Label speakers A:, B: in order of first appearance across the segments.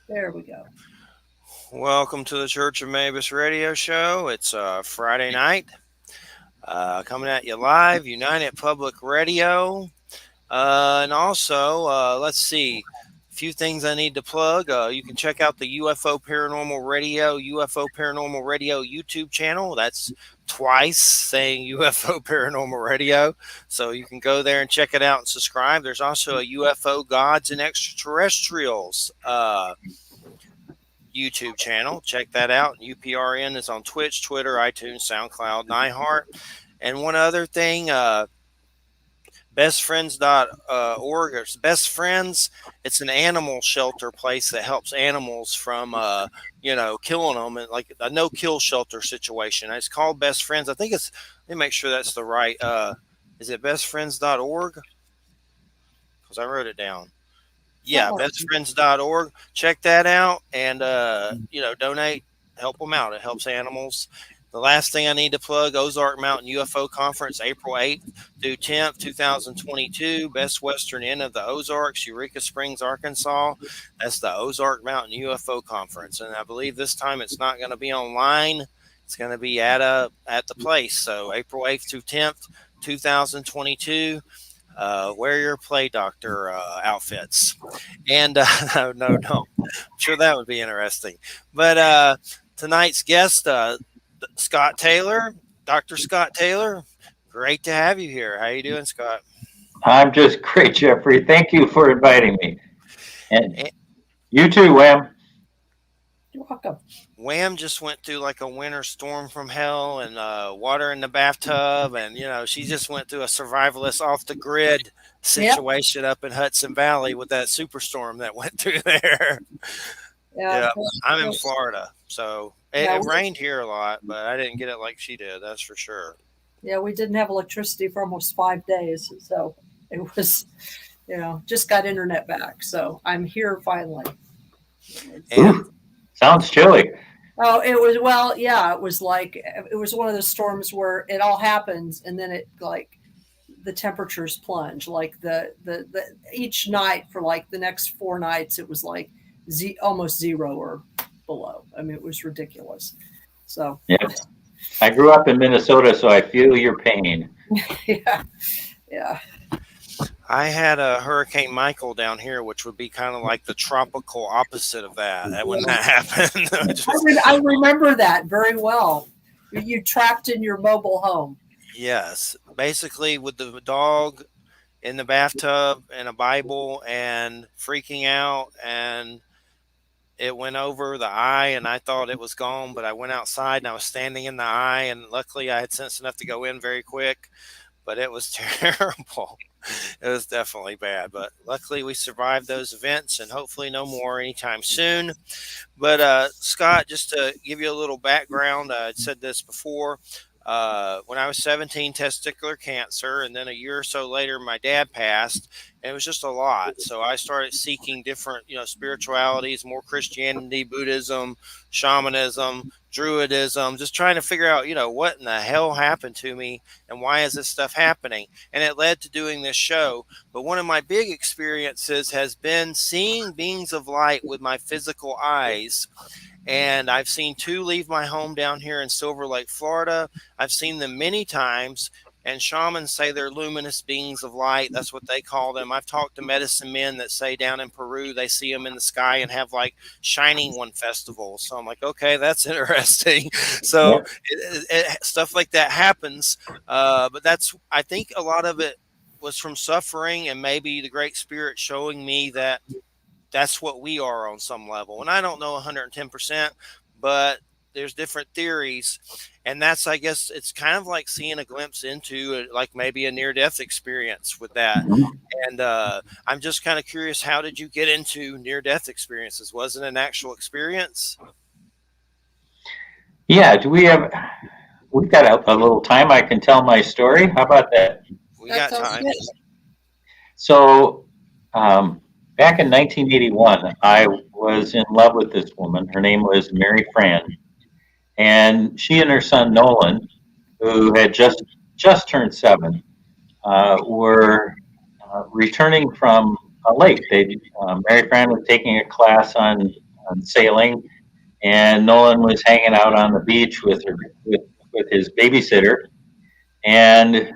A: There we go.
B: Welcome to the Church of Mabus radio show. It's Friday night, coming at you live, United Public Radio. And also, let's see, a few things I need to plug. You can check out the UFO Paranormal Radio YouTube channel. That's twice saying UFO Paranormal Radio. So you can go there and check it out and subscribe. There's also a UFO Gods and Extraterrestrials YouTube channel. Check that out. UPRN is on Twitch, Twitter, iTunes, SoundCloud, and iHeart. And one other thing, bestfriends.org. It's Best Friends. It's an animal shelter place that helps animals from, killing them, and like a no kill shelter situation. It's called Best Friends. I think it's, let me make sure that's the right, is it bestfriends.org? Because I wrote it down. Yeah,
A: Something
B: bestfriends.org. Check that out and, donate, help them out. It helps animals. The last thing I need to plug, Ozark Mountain UFO Conference, April 8th through 10th, 2022, Best Western End of the Ozarks, Eureka Springs, Arkansas. That's the Ozark Mountain UFO Conference. And I believe this time it's not going to be online. It's going to be at the place. So April 8th through 10th, 2022. Wear your play doctor outfits. And no, I'm sure that would be interesting. But tonight's guest, Scott Taylor, Dr. Scott Taylor, great to have you here. How you doing, Scott?
C: I'm just great, Jeffrey. Thank you for inviting me. And
B: And
C: you too, Wham.
A: You're welcome.
B: Wham just went through like a winter storm from hell and water in the bathtub. And, she just went through a survivalist off the grid
A: Yep.
B: situation up in Hudson Valley with that superstorm that went through there.
A: Yeah.
B: Yeah, I'm in Florida, so it,
A: Yeah.
B: it rained here a lot, but I didn't get it like she did. That's for sure.
A: Yeah. We didn't have electricity for almost 5 days, so it was, just got internet back. So I'm here finally.
B: And
C: Ooh, sounds chilly.
A: Oh, it was well, yeah. It was one of those storms where it all happens, and then it like the temperatures plunge. Like the each night for like the next 4 nights, it was like almost zero or below. I mean, it was ridiculous. So
C: Yep. I grew up in Minnesota, so I feel your pain.
A: yeah, yeah.
B: I had a Hurricane Michael down here, which would be kind of like the tropical opposite of that. When that happened,
A: I remember that very well. You trapped in your mobile home.
B: yes, basically with the dog in the bathtub and a Bible and freaking out, and it went over the eye, and I thought it was gone, but I went outside and I was standing in the eye, and luckily I had sense enough to go in very quick, but it was terrible. It was definitely bad, but luckily we survived those events and hopefully no more anytime soon. But Scott, just to give you a little background, I said this before. When I was 17, testicular cancer, and then a year or so later, my dad passed, and it was just a lot. So I started seeking different, spiritualities, more Christianity, Buddhism, shamanism, Druidism, just trying to figure out, what in the hell happened to me and why is this stuff happening? And it led to doing this show. But one of my big experiences has been seeing beings of light with my physical eyes. And I've seen two leave my home down here in Silver Lake, Florida. I've seen them many times, and shamans say they're luminous beings of light. That's what they call them. I've talked to medicine men that say down in Peru they see them in the sky and have like Shining One festivals. So I'm like, okay, that's interesting. So
C: Yep.
B: stuff like that happens, but I think a lot of it was from suffering and maybe the Great Spirit showing me that that's what we are on some level. And I don't know 110%, but there's different theories. And that's, I guess, it's kind of like seeing a glimpse into like maybe a near death experience with that.
C: Mhm.
B: And I'm just kind of curious, how did you get into near death experiences? Was it an actual experience?
C: Yeah, we've got a little time I can tell my story. How about that?
B: We
A: That
B: got
A: sounds
B: time.
A: good.
C: So, back in 1981, I was in love with this woman. Her name was Mary Fran, and she and her son Nolan, who had just turned 7, were returning from a lake. Mary Fran was taking a class on sailing, and Nolan was hanging out on the beach with his babysitter. And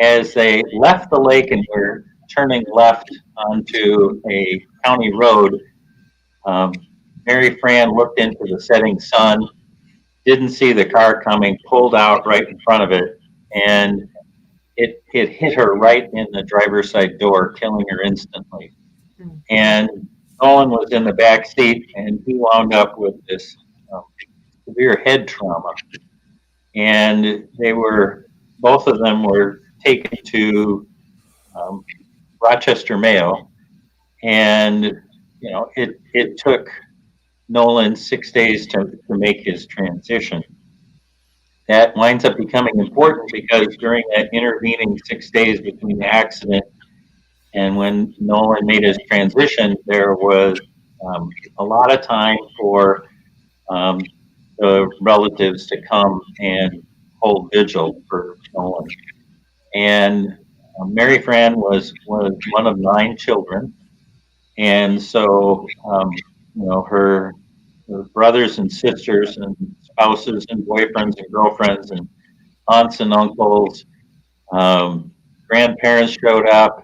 C: as they left the lake and were turning left onto a county road, um, Mary Fran looked into the setting sun, didn't see the car coming, pulled out right in front of it, and it hit her right in the driver's side door, killing her instantly. And Nolan was in the back seat, and he wound up with this um, severe head trauma. And both of them were taken to um, Rochester Mayo, and it took Nolan 6 days to make his transition. That winds up becoming important because during that intervening 6 days between the accident and when Nolan made his transition, there was a lot of time for um, the relatives to come and hold vigil for Nolan. And Mary Fran was one of 9 children, and so her brothers and sisters and spouses and boyfriends and girlfriends and aunts and uncles, grandparents showed up,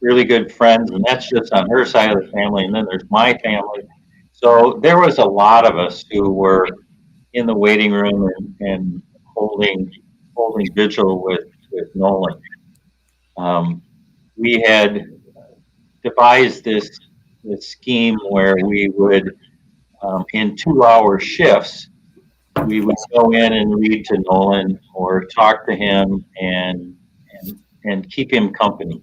C: really good friends, and that's just on her side of the family. And then there's my family. So there was a lot of us who were in the waiting room and holding vigil with Nolan. We had devised this scheme where we would, in 2-hour shifts, we would go in and read to Nolan or talk to him and keep him company.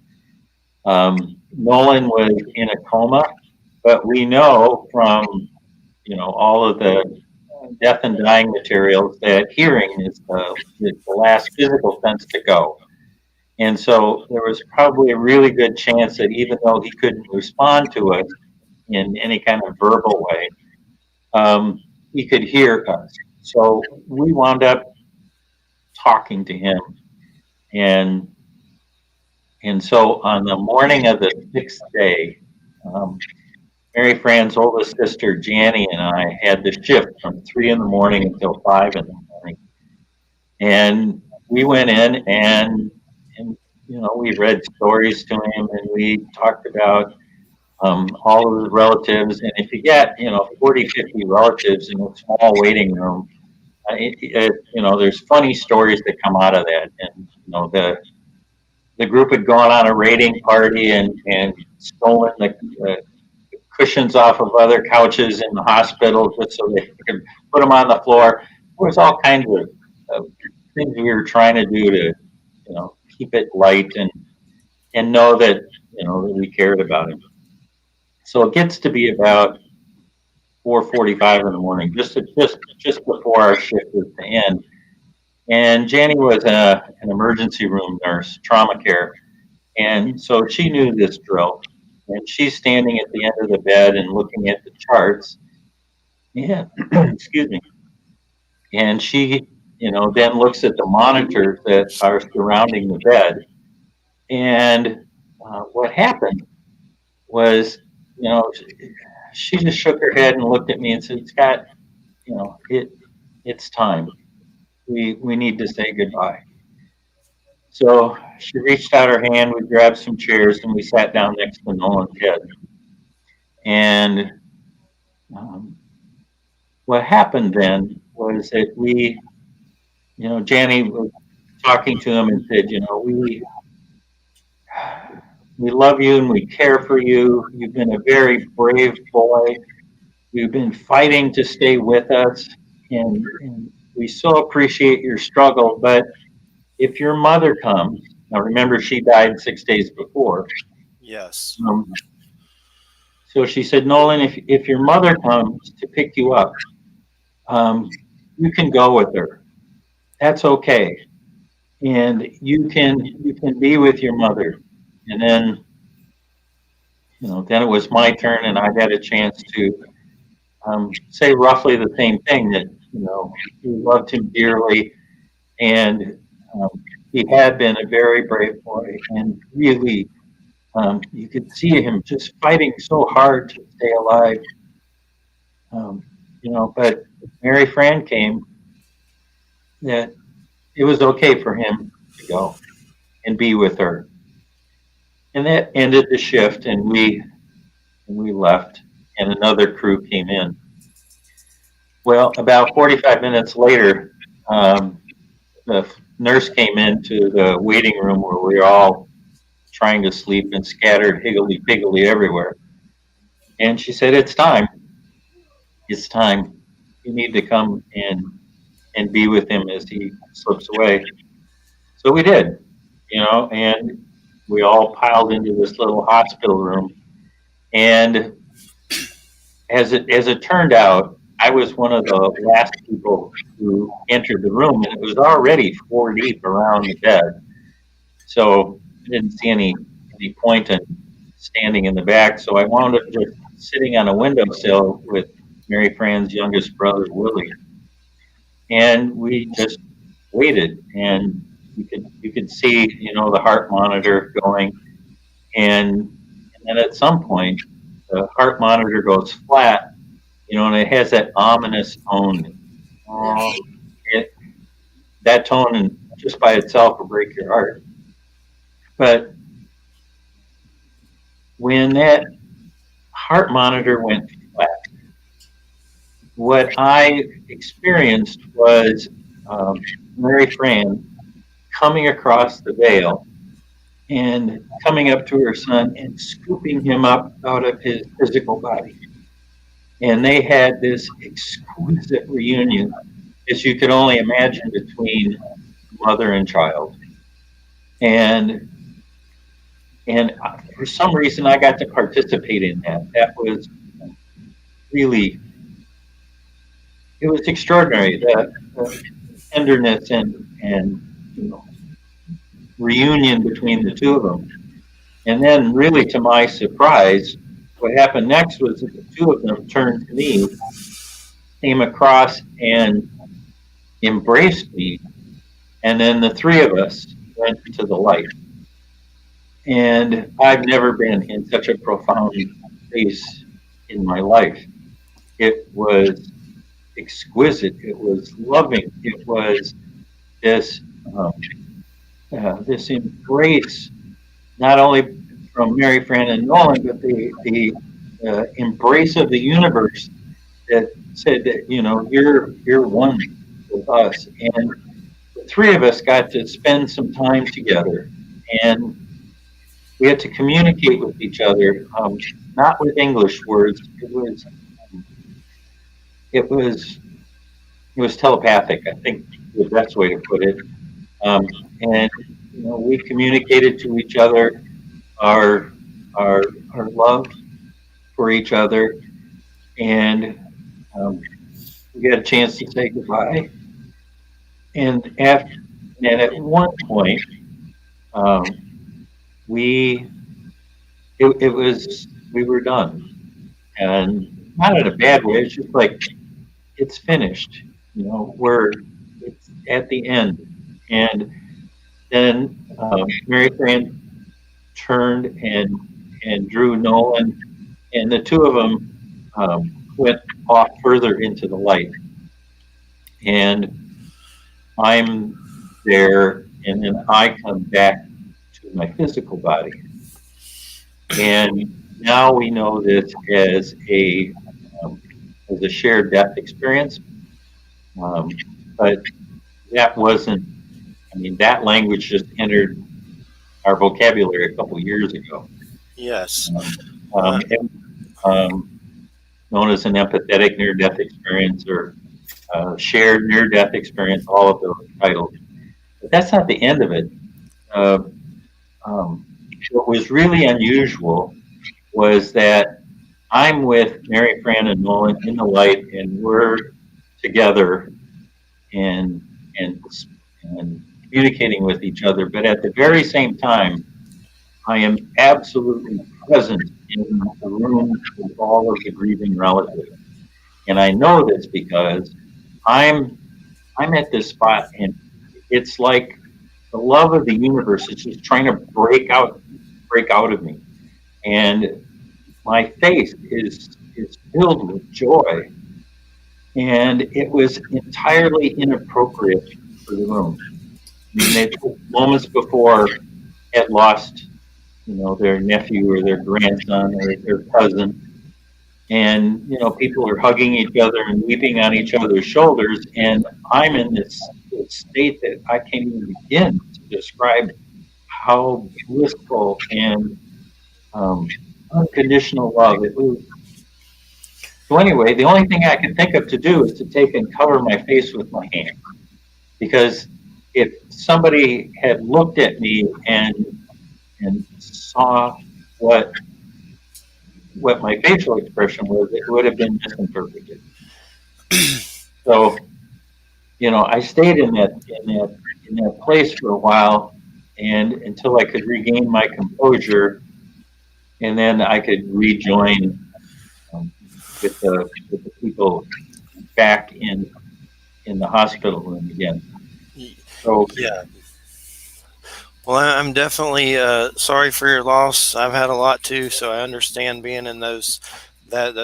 C: Nolan was in a coma, but we know from all of the death and dying materials that hearing is the last physical sense to go. And so there was probably a really good chance that even though he couldn't respond to us in any kind of verbal way, he could hear us. So we wound up talking to him. And so on the morning of the 6th day, Mary Fran's oldest sister, Janny, and I had the shift from 3 in the morning until 5 in the morning. And we went in and we read stories to him, and we talked about all of his relatives. And if you get 40, 50 relatives in a small waiting room, there's funny stories that come out of that. And the group had gone on a raiding party and stolen the cushions off of other couches in the hospital just so they could put them on the floor. There was all kinds of things we were trying to do to keep it light and know that that we cared about him. So it gets to be about 4:45 in the morning, just before our shift was to end. And Janny was an emergency room nurse, trauma care, and so she knew this drill. And she's standing at the end of the bed and looking at the charts. Yeah, excuse me. And she, then looks at the monitors that are surrounding the bed. And what happened was, she just shook her head and looked at me and said, "Scott, it's time. We need to say goodbye." So she reached out her hand, we grabbed some chairs, and we sat down next to Nolan's head. And what happened then was that Janny was talking to him and said, we love you and we care for you. You've been a very brave boy. You've been fighting to stay with us, and we so appreciate your struggle. But if your mother comes, now remember she died 6 days before.
B: Yes.
C: So she said, "Nolan, if your mother comes to pick you up, you can go with her. That's okay, and you can be with your mother." And then, then it was my turn, and I had a chance to say roughly the same thing, that we loved him dearly, and he had been a very brave boy, and really, you could see him just fighting so hard to stay alive. um, but Mary Fran came that it was okay for him to go and be with her. And that ended the shift, and we left, and another crew came in. Well, about 45 minutes later, the nurse came into the waiting room where we were all trying to sleep and scattered higgledy piggledy everywhere. And she said, "It's time. It's time. You need to come and be with him as he slips away." So we did, and we all piled into this little hospital room. And as it turned out, I was one of the last people who entered the room, and it was already 4 deep around the bed. So I didn't see any point in standing in the back. So I wound up just sitting on a windowsill with Mary Fran's youngest brother, Willie, and we just waited. And you could see, the heart monitor going, and then at some point, the heart monitor goes flat, and it has that ominous tone.
A: Yeah.
C: It, that tone, and just by itself, will break your heart. But when that heart monitor went flat, what I experienced was Mary Fran coming across the veil and coming up to her son and scooping him up out of his physical body. And they had this exquisite reunion, as you could only imagine, between mother and child. And for some reason, I got to participate in that. That was really, it was extraordinary. The tenderness and reunion between the two of them. And then, really, to my surprise, what happened next was that the two of them turned to me, came across and embraced me, and then the three of us went into the light. And I've never been in such a profound place in my life. It was exquisite. It was loving. It was this this embrace, not only from Mary Fran and Nolan, but the embrace of the universe that said that you're one with us. And the three of us got to spend some time together, and we had to communicate with each other, not with English words. It was telepathic, I think, the best way to put it. And we communicated to each other our our love for each other, and we got a chance to say goodbye. And at one point, um, we it was we were done, and not in a bad way. It's just like it's finished. It's at the end. And then Mary Fran turned and drew Nolan, and the two of them went off further into the light. And I'm there, and then I come back to my physical body. And now we know this as a shared death experience. But that wasn't, that language just entered our vocabulary a couple years ago.
B: Yes.
C: Known as an empathetic near-death experience or shared near-death experience, all of those titles. But that's not the end of it. What was really unusual was that I'm with Mary Fran and Nolan in the light, and we're together and communicating with each other. But at the very same time, I am absolutely present in the room with all of the grieving relatives. And I know this because I'm at this spot, and it's like the love of the universe is just trying to break out of me. And my face is filled with joy and it was entirely inappropriate for the room. I mean, they moments before had lost, their nephew or their grandson or their cousin, and people are hugging each other and weeping on each other's shoulders, and I'm in this state that I can't even begin to describe how blissful and unconditional love it was. So anyway, the only thing I could think of to do is to take and cover my face with my hand, because if somebody had looked at me and saw what my facial expression was, it would have been misinterpreted. So, I stayed in that place for a while, and until I could regain my composure, and then I could rejoin with the people back in the hospital room again. So
B: Yeah. Well, I'm definitely sorry for your loss. I've had a lot too, so I understand being in those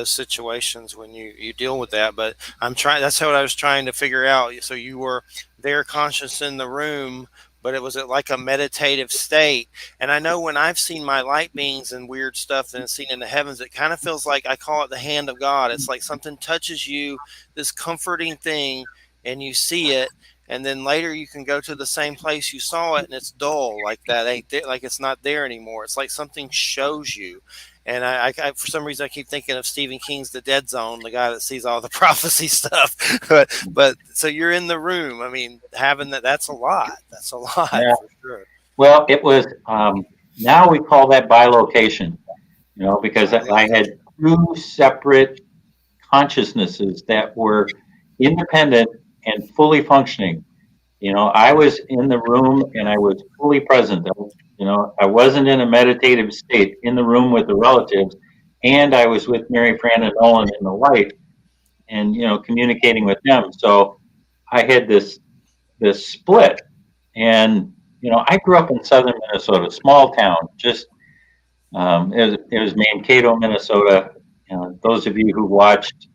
B: situations when you deal with that. But I'm trying. That's what I was trying to figure out. So you were there, conscious in the room, but it was like a meditative state. And I know when I've seen my light beings and weird stuff and seen in the heavens, it kind of feels like, I call it the hand of God. It's like something touches you, this comforting thing, and you see it. And then later you can go to the same place you saw it, and it's dull, like that ain't there, like it's not there anymore. It's like something shows you. And I for some reason I keep thinking of Stephen King's The Dead Zone, the guy that sees all the prophecy stuff. but so you're in the room. I mean, having that's a lot. That's a lot,
C: yeah.
B: for sure.
C: Well, it was. Now we call that bilocation. Because I had two separate consciousnesses that were independent and fully functioning. I was in the room and I was fully present. I wasn't in a meditative state in the room with the relatives, and I was with Mary Fran and Nolan in the light, and communicating with them. So I had this split, and I grew up in southern Minnesota, small town. Just it was Mankato, Minnesota. Those of you who watched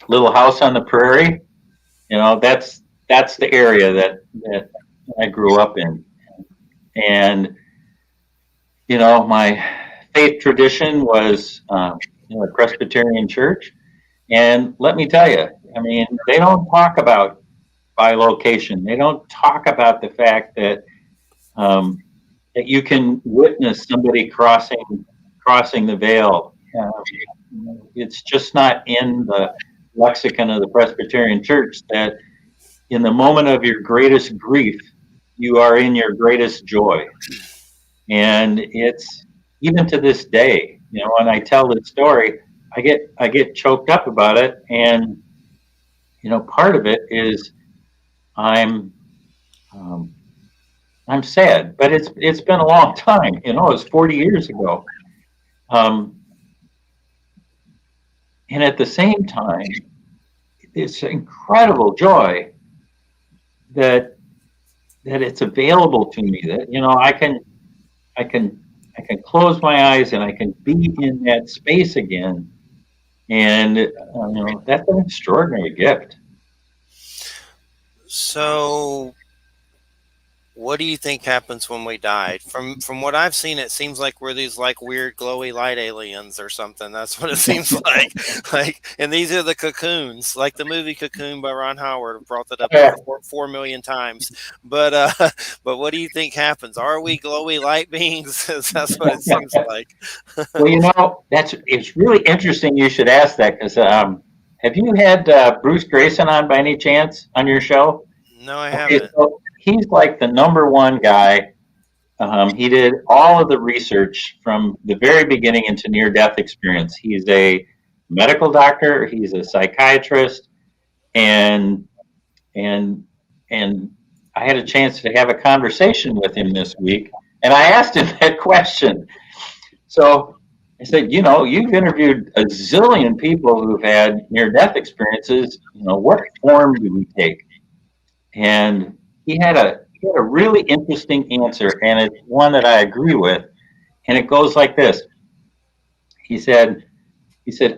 C: Little House on the Prairie, that's the area that I grew up in. And my faith tradition was a Presbyterian church. And let me tell you, I mean, they don't talk about bilocation. They don't talk about the fact that that you can witness somebody crossing the veil. It's just not in the lexicon of the Presbyterian church that in the moment of your greatest grief, you are in your greatest joy. And it's even to this day, when I tell this story, I get choked up about it. And, part of it is I'm sad, but it's been a long time, it was 40 years ago. And at the same time, it's incredible joy that it's available to me, that I can close my eyes and I can be in that space again, and that's an extraordinary gift.
B: So what do you think happens when we die? From what I've seen, it seems like we're these like weird glowy light aliens or something. That's what it seems like. And these are the cocoons, like the movie Cocoon by Ron Howard. I've brought that up
C: Yeah.
B: 4 million times. But what do you think happens? Are we glowy light beings? That's what it seems like.
C: Well, it's really interesting you should ask that, because have you had Bruce Grayson on by any chance on your show?
B: No, I haven't.
C: So he's like the number one guy. He did all of the research from the very beginning into near-death experience. He's a medical doctor. He's a psychiatrist, and I had a chance to have a conversation with him this week, and I asked him that question. So I said, you've interviewed a zillion people who've had near-death experiences. What form do we take? And he had a really interesting answer, and it's one that I agree with. And it goes like this. He said,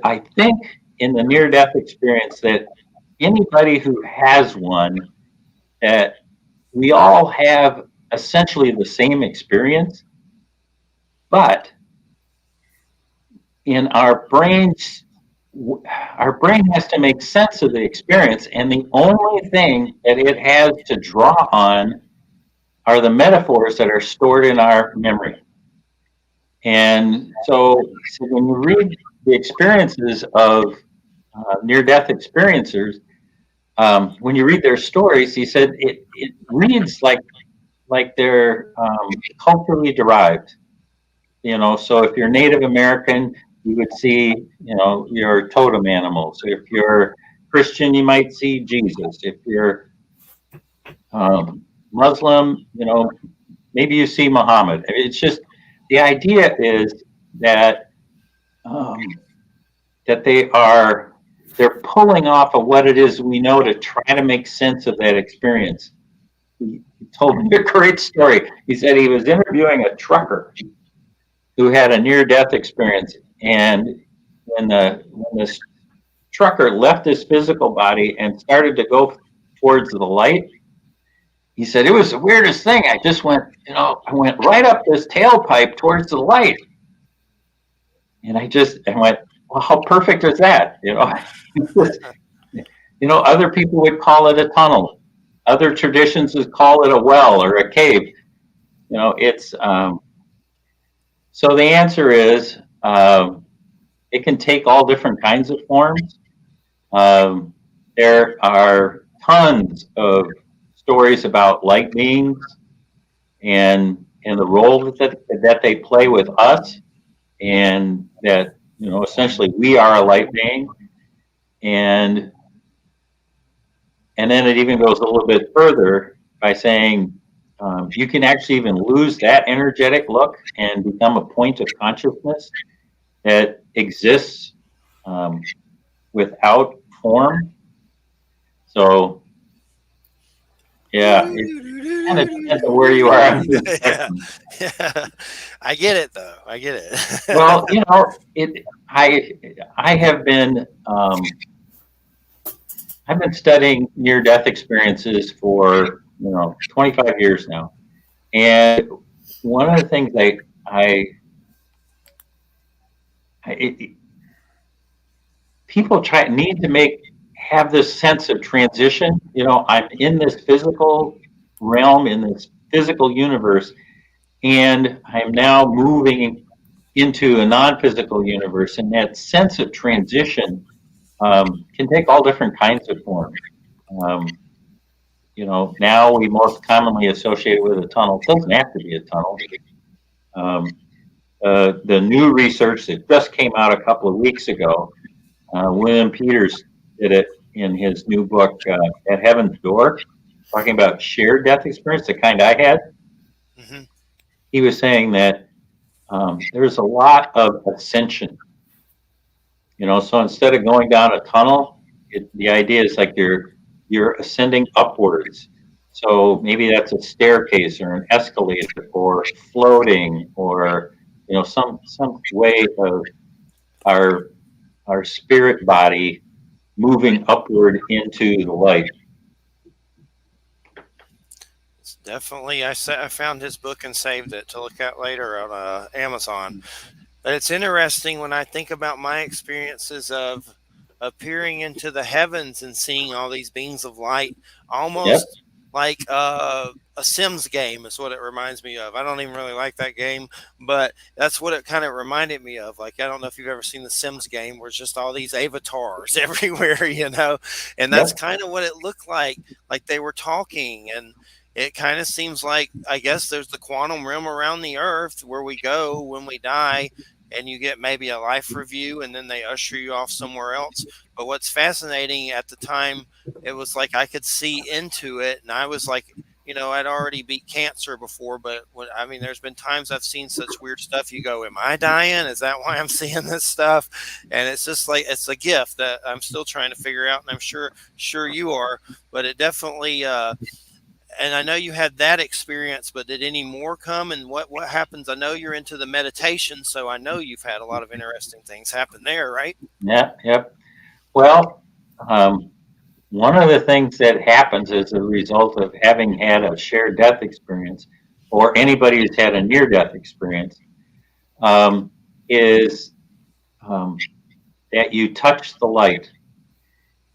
C: I think in the near death experience that anybody who has one, that we all have essentially the same experience, but in our brain has to make sense of the experience, and the only thing that it has to draw on are the metaphors that are stored in our memory. And so when you read the experiences of near-death experiencers, when you read their stories, he said it reads like they're culturally derived. So if you're Native American, you would see, your totem animals. If you're Christian, you might see Jesus. If you're Muslim, maybe you see Muhammad. It's just the idea is that um, that they're pulling off of what it is we know to try to make sense of that experience. He told me a great story. He said he was interviewing a trucker who had a near-death experience, and when the trucker left his physical body and started to go towards the light, he said it was the weirdest thing. I just went, I went right up this tailpipe towards the light, and I went, well, how perfect is that? Other people would call it a tunnel. Other traditions would call it a well or a cave. It's so the answer is it can take all different kinds of forms. There are tons of stories about light beings and the role that they play with us, and that essentially we are a light being, and then it even goes a little bit further by saying you can actually even lose that energetic look and become a point of consciousness that exists without form. So, yeah, it kind of depends on where you are on this
B: Yeah,
C: spectrum.
B: yeah. I get it though. I get
C: Well,
B: it.
C: I have been I've been studying near death experiences for 25 years now, and one of the things I people need to have this sense of transition. I'm in this physical realm, in this physical universe, and I'm now moving into a non-physical universe, and that sense of transition can take all different kinds of forms. Um, now we most commonly associate it with a tunnel. It doesn't have to be a tunnel. Um, the new research that just came out a couple of weeks ago, William Peters did it in his new book, At Heaven's Door, talking about shared death experience, the kind I had.
B: Hmm.
C: He was saying that there's a lot of ascension. So instead of going down a tunnel, the idea is like you're ascending upwards. So maybe that's a staircase or an escalator or floating, or some way of our spirit body moving upward into the light.
B: It's definitely. I found his book and saved it to look at later on Amazon. But it's interesting when I think about my experiences of appearing into the heavens and seeing all these beings of light,
C: Yep.
B: almost like a Sims game is what it reminds me of. I don't even really like that game, but that's what it kind of reminded me of. Like, I don't know if you've ever seen the Sims game where it's just all these avatars everywhere, and that's
C: Yep.
B: kind of what it looked like they were talking. And it kind of seems like, I guess, there's the quantum realm around the earth where we go when we die, and you get maybe a life review, and then they usher you off somewhere else. But what's fascinating, at the time, it was like I could see into it, and I was like, I'd already beat cancer before, but there's been times I've seen such weird stuff. You go, am I dying? Is that why I'm seeing this stuff? And it's just like, it's a gift that I'm still trying to figure out, and I'm sure you are. But it definitely, and I know you had that experience, but did any more come, and what happens? I know you're into the meditation, so I know you've had a lot of interesting things happen there, right?
C: Yep. Yep. Well, um, one of the things that happens as a result of having had a shared death experience, or anybody who's had a near death experience, um, is um, that you touch the light.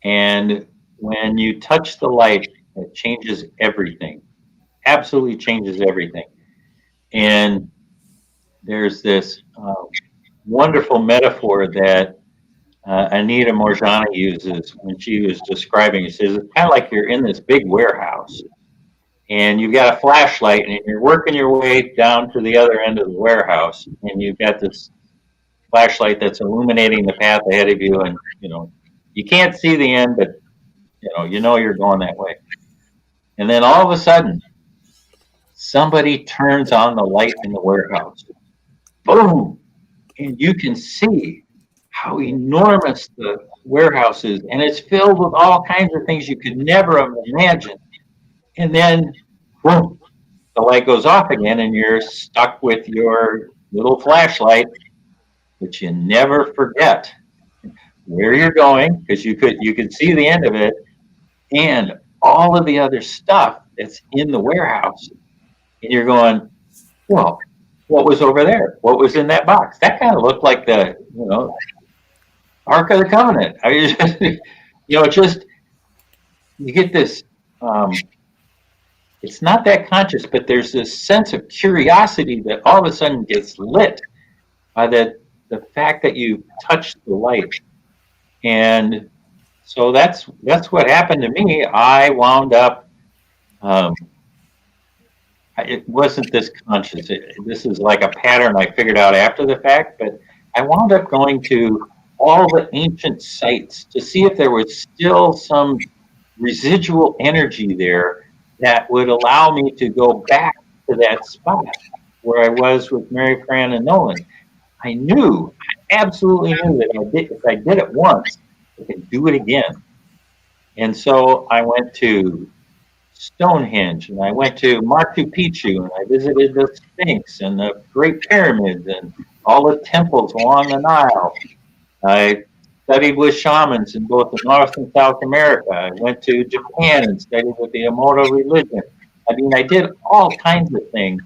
C: And when you touch the light, it changes everything, absolutely changes everything. And there's this wonderful metaphor that Anita Morjani uses when she was describing it. She says, it's kind of like you're in this big warehouse and you've got a flashlight and you're working your way down to the other end of the warehouse and you've got this flashlight that's illuminating the path ahead of you, and you can't see the end, but you know you're going that way. And then all of a sudden somebody turns on the light in the warehouse. Boom! And you can see how enormous the warehouse is, and it's filled with all kinds of things you could never have imagined. And then, boom, the light goes off again, and you're stuck with your little flashlight, but you never forget where you're going because you could see the end of it, and all of the other stuff that's in the warehouse. And you're going, well, what was over there? What was in that box? That kind of looked like the Ark of the Covenant. I mean, just you get this. It's not that conscious, but there's this sense of curiosity that all of a sudden gets lit by the fact that you touched the light. And so that's what happened to me. I wound up. It wasn't this conscious. This is like a pattern I figured out after the fact, but I wound up going to all the ancient sites to see if there was still some residual energy there that would allow me to go back to that spot where I was with Mary Fran and Nolan. I absolutely knew that if I did it once, I could do it again. And so I went to Stonehenge, and I went to Machu Picchu, and I visited the Sphinx and the Great Pyramids and all the temples along the Nile. I studied with shamans in both North and South America. I went to Japan and studied with the Emoto religion. I mean, I did all kinds of things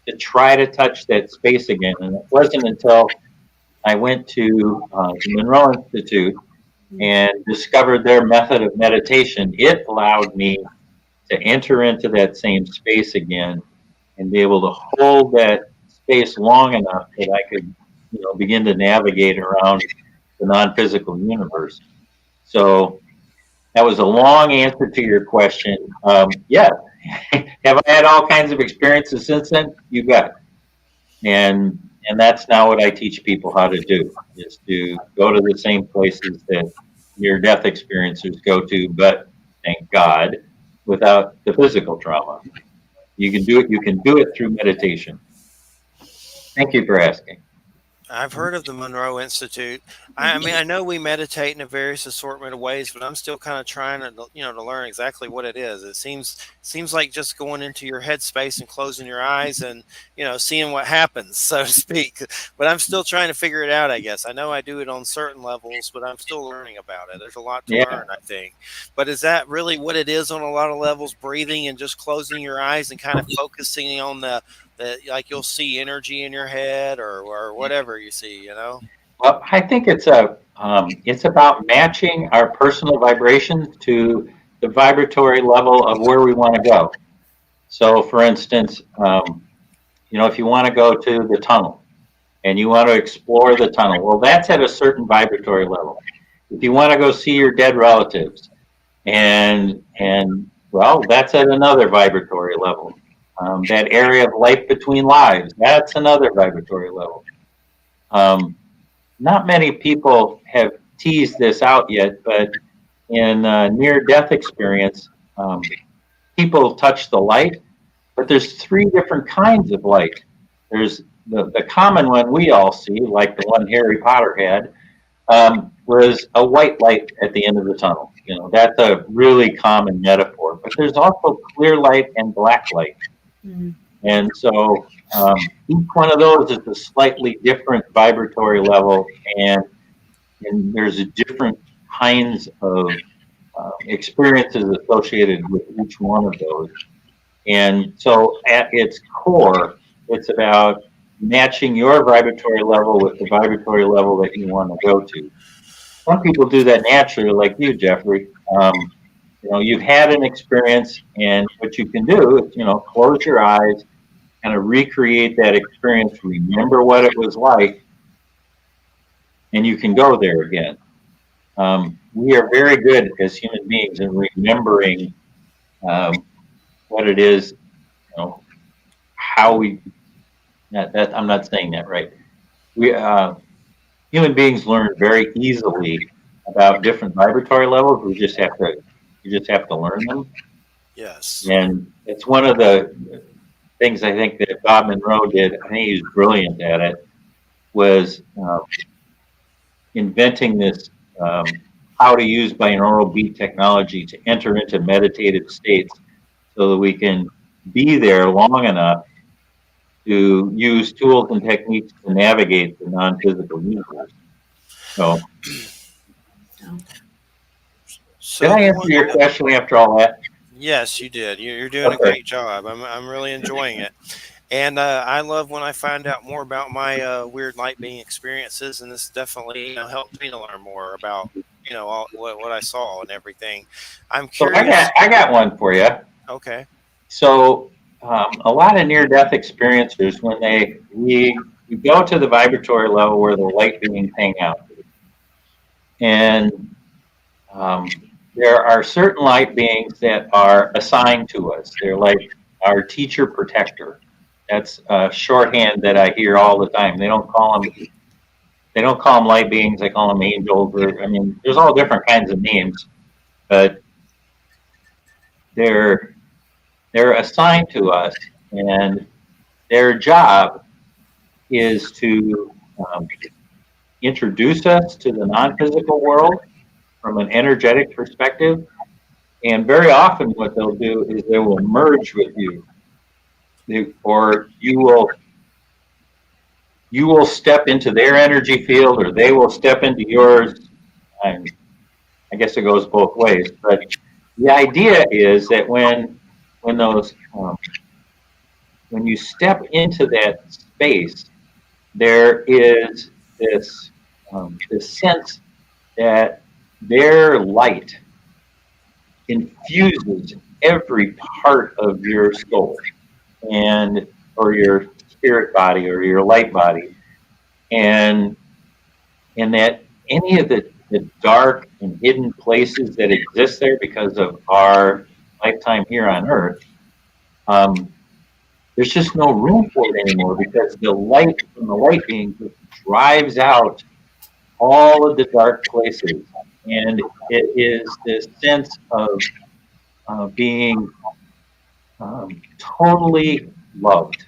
C: to try to touch that space again. And it wasn't until I went to the Monroe Institute and discovered their method of meditation, it allowed me to enter into that same space again and be able to hold that space long enough that I could, begin to navigate around the non-physical universe. So that was a long answer to your question. Yeah, have I had all kinds of experiences since then? You bet. And that's now what I teach people how to do, is to go to the same places that near-death experiencers go to, but thank God, without the physical trauma. You can do it. You can do it through meditation. Thank you for asking.
B: I've heard of the Monroe Institute. I mean, I know we meditate in a various assortment of ways, but I'm still kind of trying to, to learn exactly what it is. It seems like just going into your headspace and closing your eyes and, seeing what happens, so to speak. But I'm still trying to figure it out, I guess. I know I do it on certain levels, but I'm still learning about it. There's a lot to learn, I think. But is that really what it is on a lot of levels, breathing and just closing your eyes and kind of focusing on the like you'll see energy in your head or whatever you see,
C: Well, I think it's about matching our personal vibrations to the vibratory level of where we want to go. So, for instance, if you want to go to the tunnel and you want to explore the tunnel, well, that's at a certain vibratory level. If you want to go see your dead relatives, and well, that's at another vibratory level. That area of life between lives, that's another vibratory level. Not many people have teased this out yet, but in near-death experience, people touch the light, but there's 3 different kinds of light. There's the common one we all see, like the one Harry Potter had, was a white light at the end of the tunnel. That's a really common metaphor. But there's also clear light and black light. Mm-hmm. And so each one of those is a slightly different vibratory level, and there's a different kinds of experiences associated with each one of those. And so at its core, it's about matching your vibratory level with the vibratory level that you want to go to. Some people do that naturally, like you, Jeffrey. You've had an experience, and what you can do is, close your eyes, kind of recreate that experience, remember what it was like, and you can go there again. We are very good as human beings in remembering what it is, how we. I'm not saying that right. We human beings learn very easily about different vibratory levels. We just have to learn them,
B: Yes.
C: and it's one of the things I think that Bob Monroe did. I think he was brilliant at it. Was inventing this how to use binaural beat technology to enter into meditative states so that we can be there long enough to use tools and techniques to navigate the non-physical universe. So, did
B: So
C: I answer your question after all that?
B: yes, you did. You're doing a
C: Okay.
B: great job. I'm really enjoying it. And I love when I find out more about my weird light being experiences, and this definitely helped me to learn more about all, what I saw and everything. I'm
C: So I got
B: curious.
C: I got one for you.
B: Okay.
C: So a lot of near-death experiencers, when we go to the vibratory level where the light beings hang out, and um, there are certain light beings that are assigned to us. They're like our teacher protector. That's a shorthand that I hear all the time. They don't call them light beings. They call them angels. There's all different kinds of names, but they're they're assigned to us, and their job is to introduce us to the non-physical world from an energetic perspective. And very often, what they'll do is they will merge with you, or you will step into their energy field, or they will step into yours. And I guess it goes both ways. But the idea is that when those when you step into that space, there is this sense that their light infuses every part of your soul and or your spirit body or your light body, and that any of the dark and hidden places that exist there because of our lifetime here on Earth, um, there's just no room for it anymore because the light from the light being just drives out all of the dark places. And it is this sense of being totally loved,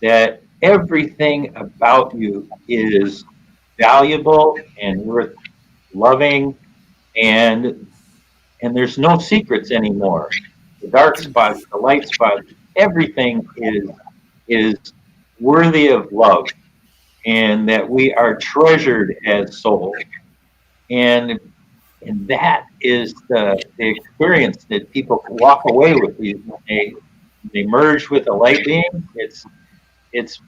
C: that everything about you is valuable and worth loving, and there's no secrets anymore. The dark spots, the light spots, everything is worthy of love, and that we are treasured as souls. And that is the experience that people walk away with. When they merge with a light being. It's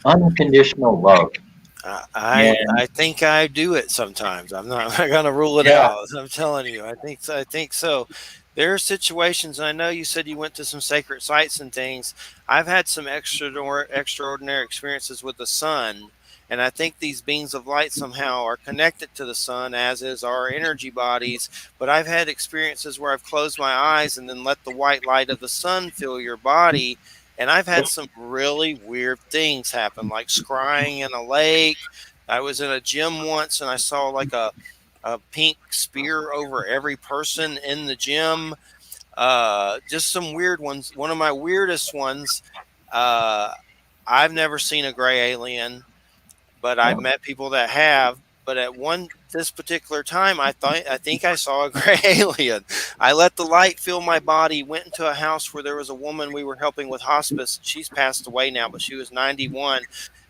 C: unconditional love.
B: I
C: And
B: think I do it sometimes. I'm not going to rule it
C: yeah,
B: out. I'm telling you. I think so. There are situations, and I know you said you went to some sacred sites and things. I've had some extraordinary experiences with the sun, and I think these beings of light somehow are connected to the sun, as is our energy bodies. But I've had experiences where I've closed my eyes and then let the white light of the sun fill your body, and I've had some really weird things happen, like scrying in a lake. I was in a gym once and I saw like a pink spear over every person in the gym. Just some weird ones. One of my weirdest ones, uh, I've never seen a gray alien, but I've met people that have. But at this particular time, I think I saw a gray alien. I let the light fill my body. Went into a house where there was a woman we were helping with hospice. She's passed away now, but she was 91.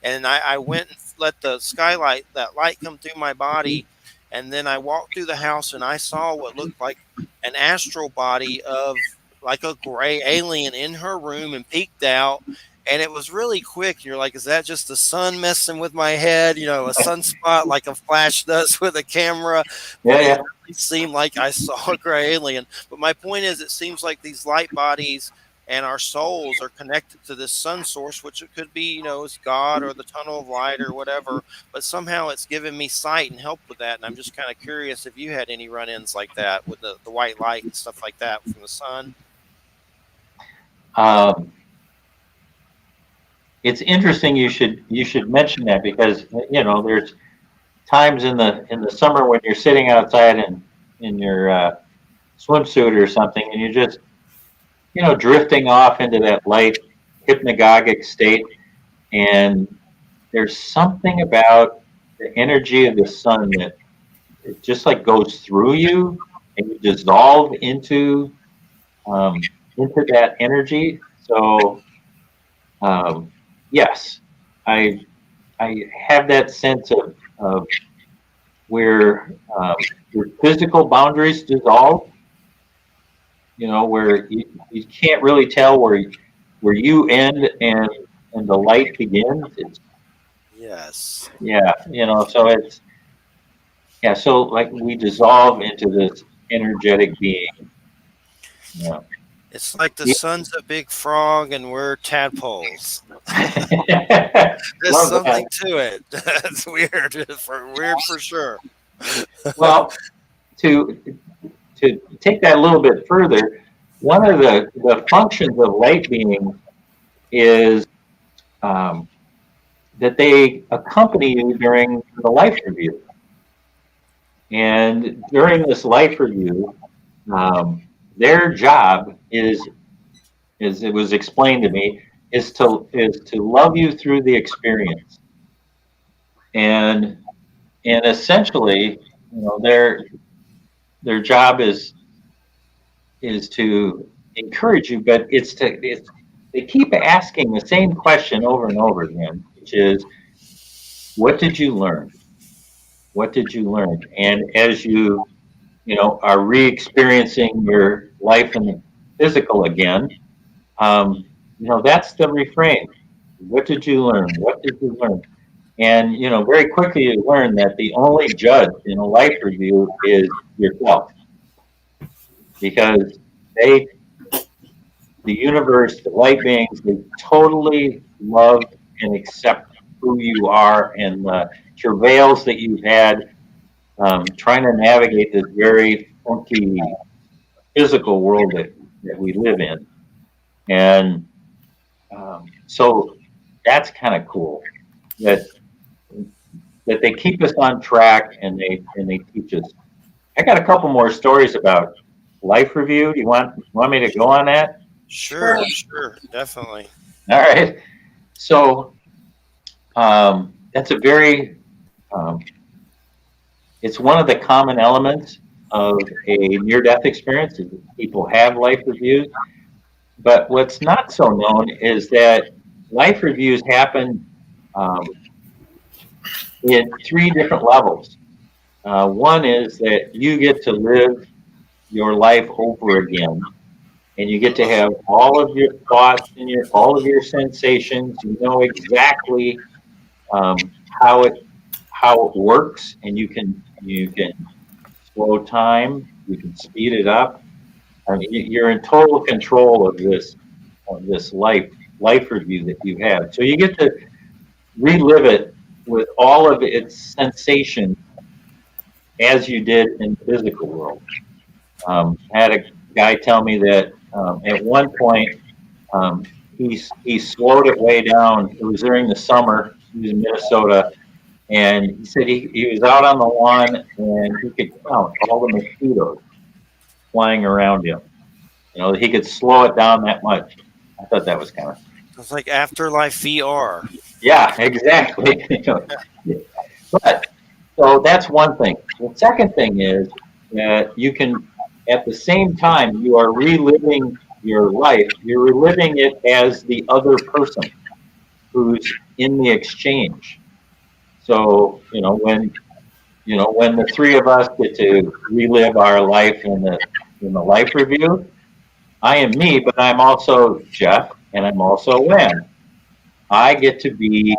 B: And I went and let the skylight, that light, come through my body. And then I walked through the house and I saw what looked like an astral body of like a gray alien in her room and peeked out. And it was really quick. And you're like, is that just the sun messing with my head? You know, a sunspot like a flash does with a camera.
C: Yeah,
B: But it
C: yeah.
B: really seemed like I saw a gray alien. But my point is, it seems like these light bodies and our souls are connected to this sun source, which it could be, you know, is God or the tunnel of light or whatever. But somehow it's given me sight and help with that. And I'm just kind of curious if you had any run-ins like that with the white light and stuff like that from the sun.
C: Um, it's interesting you should mention that, because there's times in the summer when you're sitting outside in your swimsuit or something, and you're just drifting off into that light hypnagogic state, and there's something about the energy of the sun that it just like goes through you, and you dissolve into that energy. So yes, I I have that sense of where your physical boundaries dissolve. Where you can't really tell where you end and the light begins. It's
B: Yes.
C: yeah, so it's yeah, so like we dissolve into this energetic being. Yeah.
B: It's like the
C: Yeah.
B: sun's a big frog and we're tadpoles. There's
C: Love that.
B: something to it. That's weird. Weird for sure.
C: Well, to take that a little bit further, one of the functions of light beings is um, that they accompany you during the life review. And during this life review, their job is, as it was explained to me, is to love you through the experience. And essentially, their job is to encourage you, but they keep asking the same question over and over again, which is, what did you learn? What did you learn? And as are re-experiencing your life in the physical again, that's the refrain. What did you learn? What did you learn? And very quickly you learn that the only judge in a life review is yourself, because they, the universe, the light beings, they totally love and accept who you are and the travails that you've had trying to navigate this very funky physical world that we live in. And so that's kind of cool that they keep us on track and they teach us. I got a couple more stories about life review. Do you want me to go on that?
B: Sure, definitely.
C: All right. So that's a very it's one of the common elements of a near-death experience is that people have life reviews. But what's not so known is that life reviews happen in three different levels. One is that you get to live your life over again, and you get to have all of your thoughts and all of your sensations. You know exactly how it works, and you can slow time, you can speed it up. I mean, you're in total control of this life review that you have. So you get to relive it with all of its sensations as you did in the physical world. I had a guy tell me that at one point he slowed it way down. It was during the summer. He was in Minnesota, and he said he was out on the lawn and he could count all the mosquitoes flying around him. He could slow it down that much. I thought that was kind of.
B: It's like afterlife VR.
C: Yeah, exactly. But so that's one thing. The second thing is that you can, at the same time, you are reliving your life. You're reliving it as the other person who's in the exchange. So when when the three of us get to relive our life in the life review, I am me, but I'm also Jeff, and I'm also Len. I get to be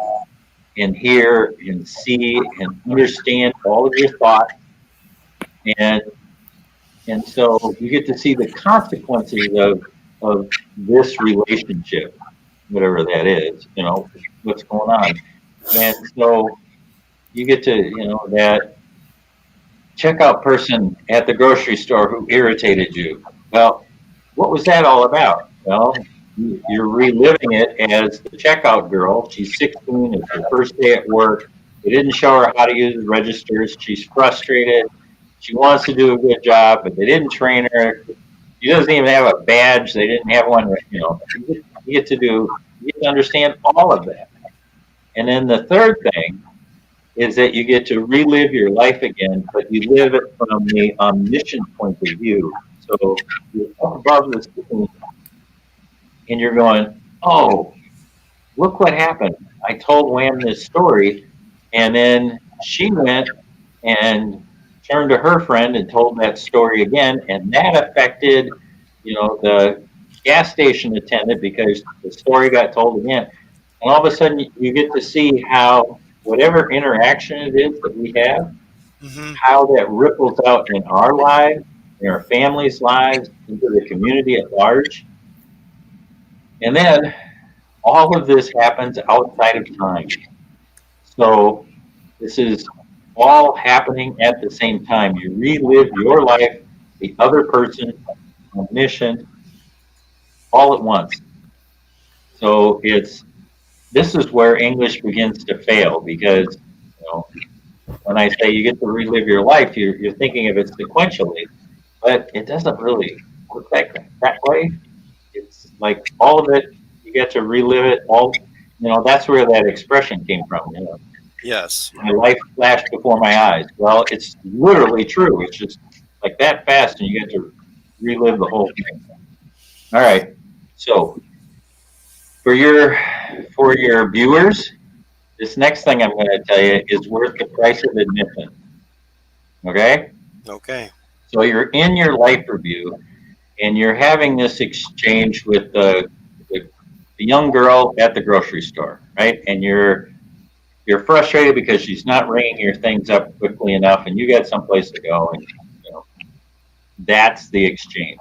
C: and hear and see and understand all of your thoughts, and so you get to see the consequences of this relationship, whatever that is, what's going on. And so you get to, that checkout person at the grocery store who irritated you. Well, what was that all about? Well, you're reliving it as the checkout girl. She's 16. It's her first day at work. They didn't show her how to use the registers. She's frustrated. She wants to do a good job, but they didn't train her. She doesn't even have a badge. They didn't have one. You get to understand all of that. And then the third thing is that you get to relive your life again, but you live it from the omniscient point of view. So you're up above the scene and you're going, oh, look what happened. I told Wham this story, and then she went and turned to her friend and told that story again, and that affected, the gas station attendant because the story got told again. And all of a sudden, you get to see how whatever interaction it is that we have,
B: Mm-hmm.
C: how that ripples out in our lives, in our families' lives, into the community at large. And then all of this happens outside of time. So this is all happening at the same time. You relive your life, the other person, omniscient, all at once. So this is where English begins to fail because when I say you get to relive your life, you're thinking of it sequentially, but it doesn't really work that way. It's like all of it, you get to relive it all. That's where that expression came from.
B: Yes.
C: My life flashed before my eyes. Well, it's literally true. It's just like that fast, and you get to relive the whole thing. All right. So for your viewers, this next thing I'm going to tell you is worth the price of admission. Okay.
B: Okay.
C: So you're in your life review, and you're having this exchange with the young girl at the grocery store, right? And you're frustrated because she's not ringing your things up quickly enough, and you got someplace to go, and that's the exchange.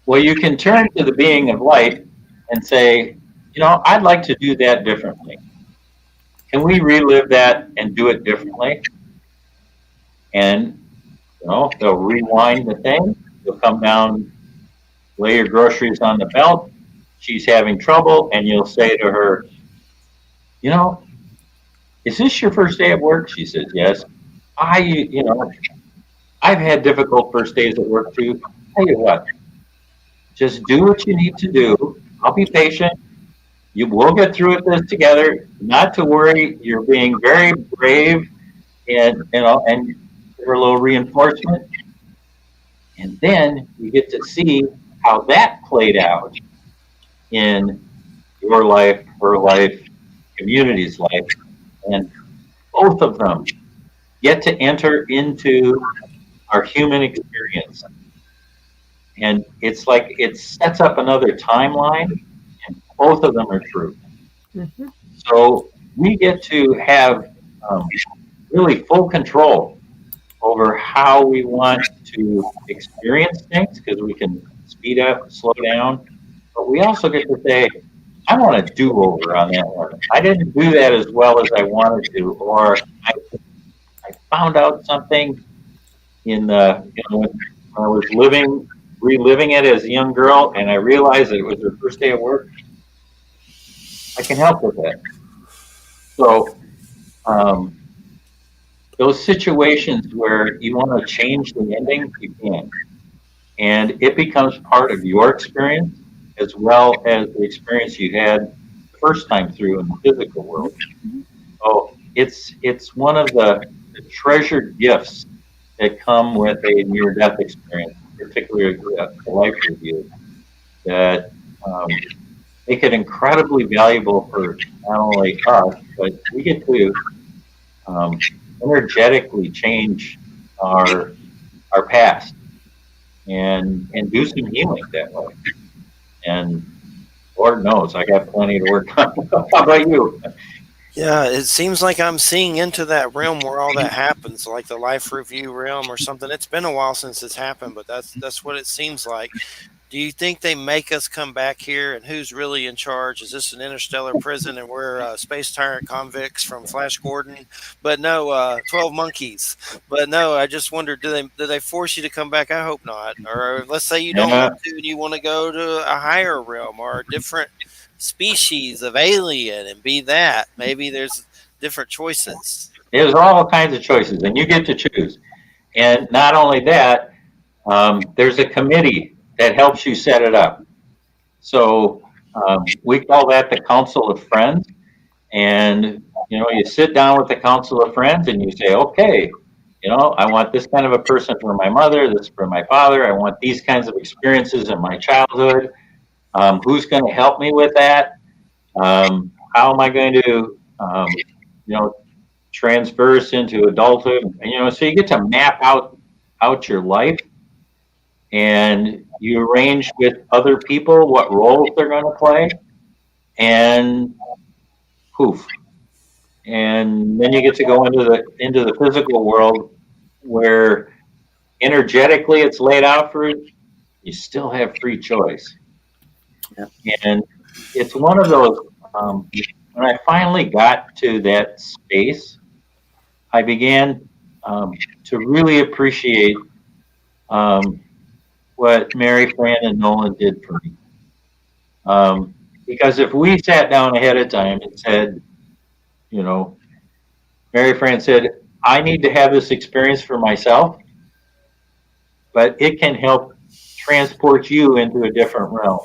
C: Well, you can turn to the being of light and say, I'd like to do that differently. Can we relive that and do it differently? And they'll rewind the thing. You'll come down, lay your groceries on the belt. She's having trouble, and you'll say to her, is this your first day at work? She says, yes. I've had difficult first days at work too. Tell you what, just do what you need to do. I'll be patient. You will get through this together. Not to worry. You're being very brave, and and give her a little reinforcement. And then you get to see how that played out in your life, her life, community's life, and both of them get to enter into our human experience. And it's like it sets up another timeline, and both of them are true.
A: Mm-hmm.
C: So we get to have really full control over how we want to experience things because we can speed up, slow down. But we also get to say, I want a do-over on that one. I didn't do that as well as I wanted to, or I found out something in when I was reliving it as a young girl, and I realized that it was her first day at work. I can help with that. So those situations where you want to change the ending, you can, and it becomes part of your experience as well as the experience you had the first time through in the physical world. So it's one of the treasured gifts that come with a near-death experience, particularly a life review, that make it incredibly valuable for not only us, but we get to energetically change our past and do some healing that way. And Lord knows I got plenty to work on. How about you?
B: Yeah, it seems like I'm seeing into that realm where all that happens, like the life review realm or something. It's been a while since it's happened, but that's what it seems like. Do you think they make us come back here, and who's really in charge? Is this an interstellar prison, and we're space tyrant convicts from Flash Gordon? But no, 12 Monkeys. But no, I just wonder, do they force you to come back? I hope not. Or let's say you don't
C: Yeah,
B: want to, and you want to go to a higher realm or a different species of alien and be that. Maybe there's different choices.
C: there's all kinds of choices, and you get to choose. And not only that, there's a committee that helps you set it up. So we call that the Council of Friends. And you sit down with the Council of Friends and you say, okay, I want this kind of a person for my mother, this for my father. I want these kinds of experiences in my childhood. Who's going to help me with that? How am I going to, transverse into adulthood? And, so you get to map out your life, and you arrange with other people what roles they're going to play, and poof. And then you get to go into the physical world where energetically it's laid out for you. You still have free choice.
A: Yep.
C: And it's one of those, when I finally got to that space, I began to really appreciate what Mary, Fran, and Nolan did for me. Because if we sat down ahead of time and said, Mary Fran said, I need to have this experience for myself, but it can help transport you into a different realm.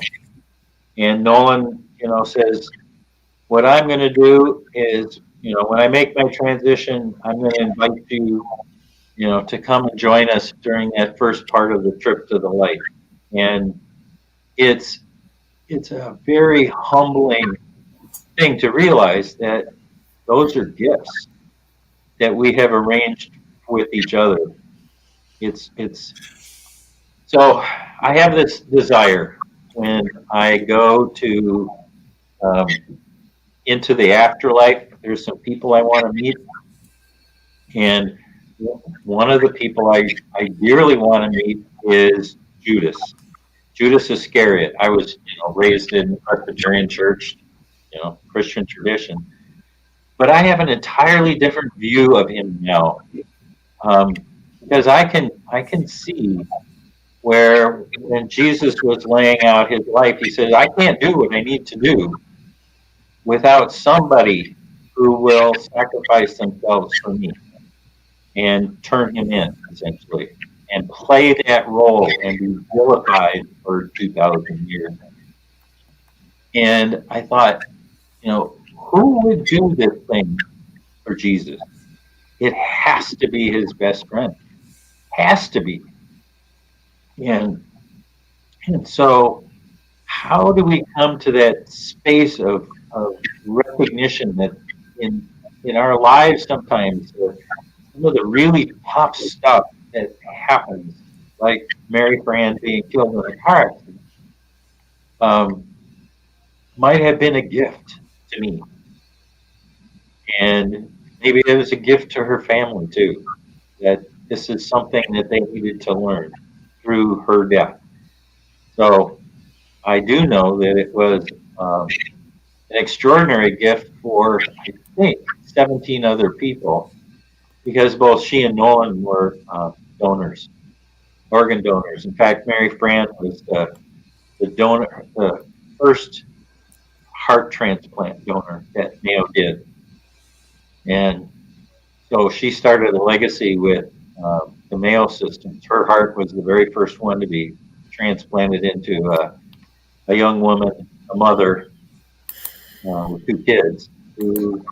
C: And Nolan, says, what I'm going to do is, when I make my transition, I'm going to invite you, to come and join us during that first part of the trip to the light. And it's a very humbling thing to realize that those are gifts that we have arranged with each other. It's so I have this desire when I go to into the afterlife. There's some people I want to meet, and one of the people I dearly want to meet is Judas. Judas Iscariot. I was raised in Presbyterian church, Christian tradition, but I have an entirely different view of him now, because I can see where when Jesus was laying out his life, he said, I can't do what I need to do without somebody who will sacrifice themselves for me and turn him in, essentially, and play that role and be vilified for 2,000 years. And I thought, who would do this thing for Jesus? It has to be his best friend. Has to be. And so how do we come to that space of recognition that in our lives sometimes some of the really tough stuff that happens, like Mary Fran being killed in a car accident, might have been a gift to me. And maybe it was a gift to her family too, that this is something that they needed to learn through her death. So I do know that it was an extraordinary gift for, I think, 17 other people, because both she and Nolan were donors, organ donors. In fact, Mary Fran was the donor, the first heart transplant donor that Mayo did. And so she started a legacy with the Mayo systems. Her heart was the very first one to be transplanted into a young woman, a mother with 2 kids who,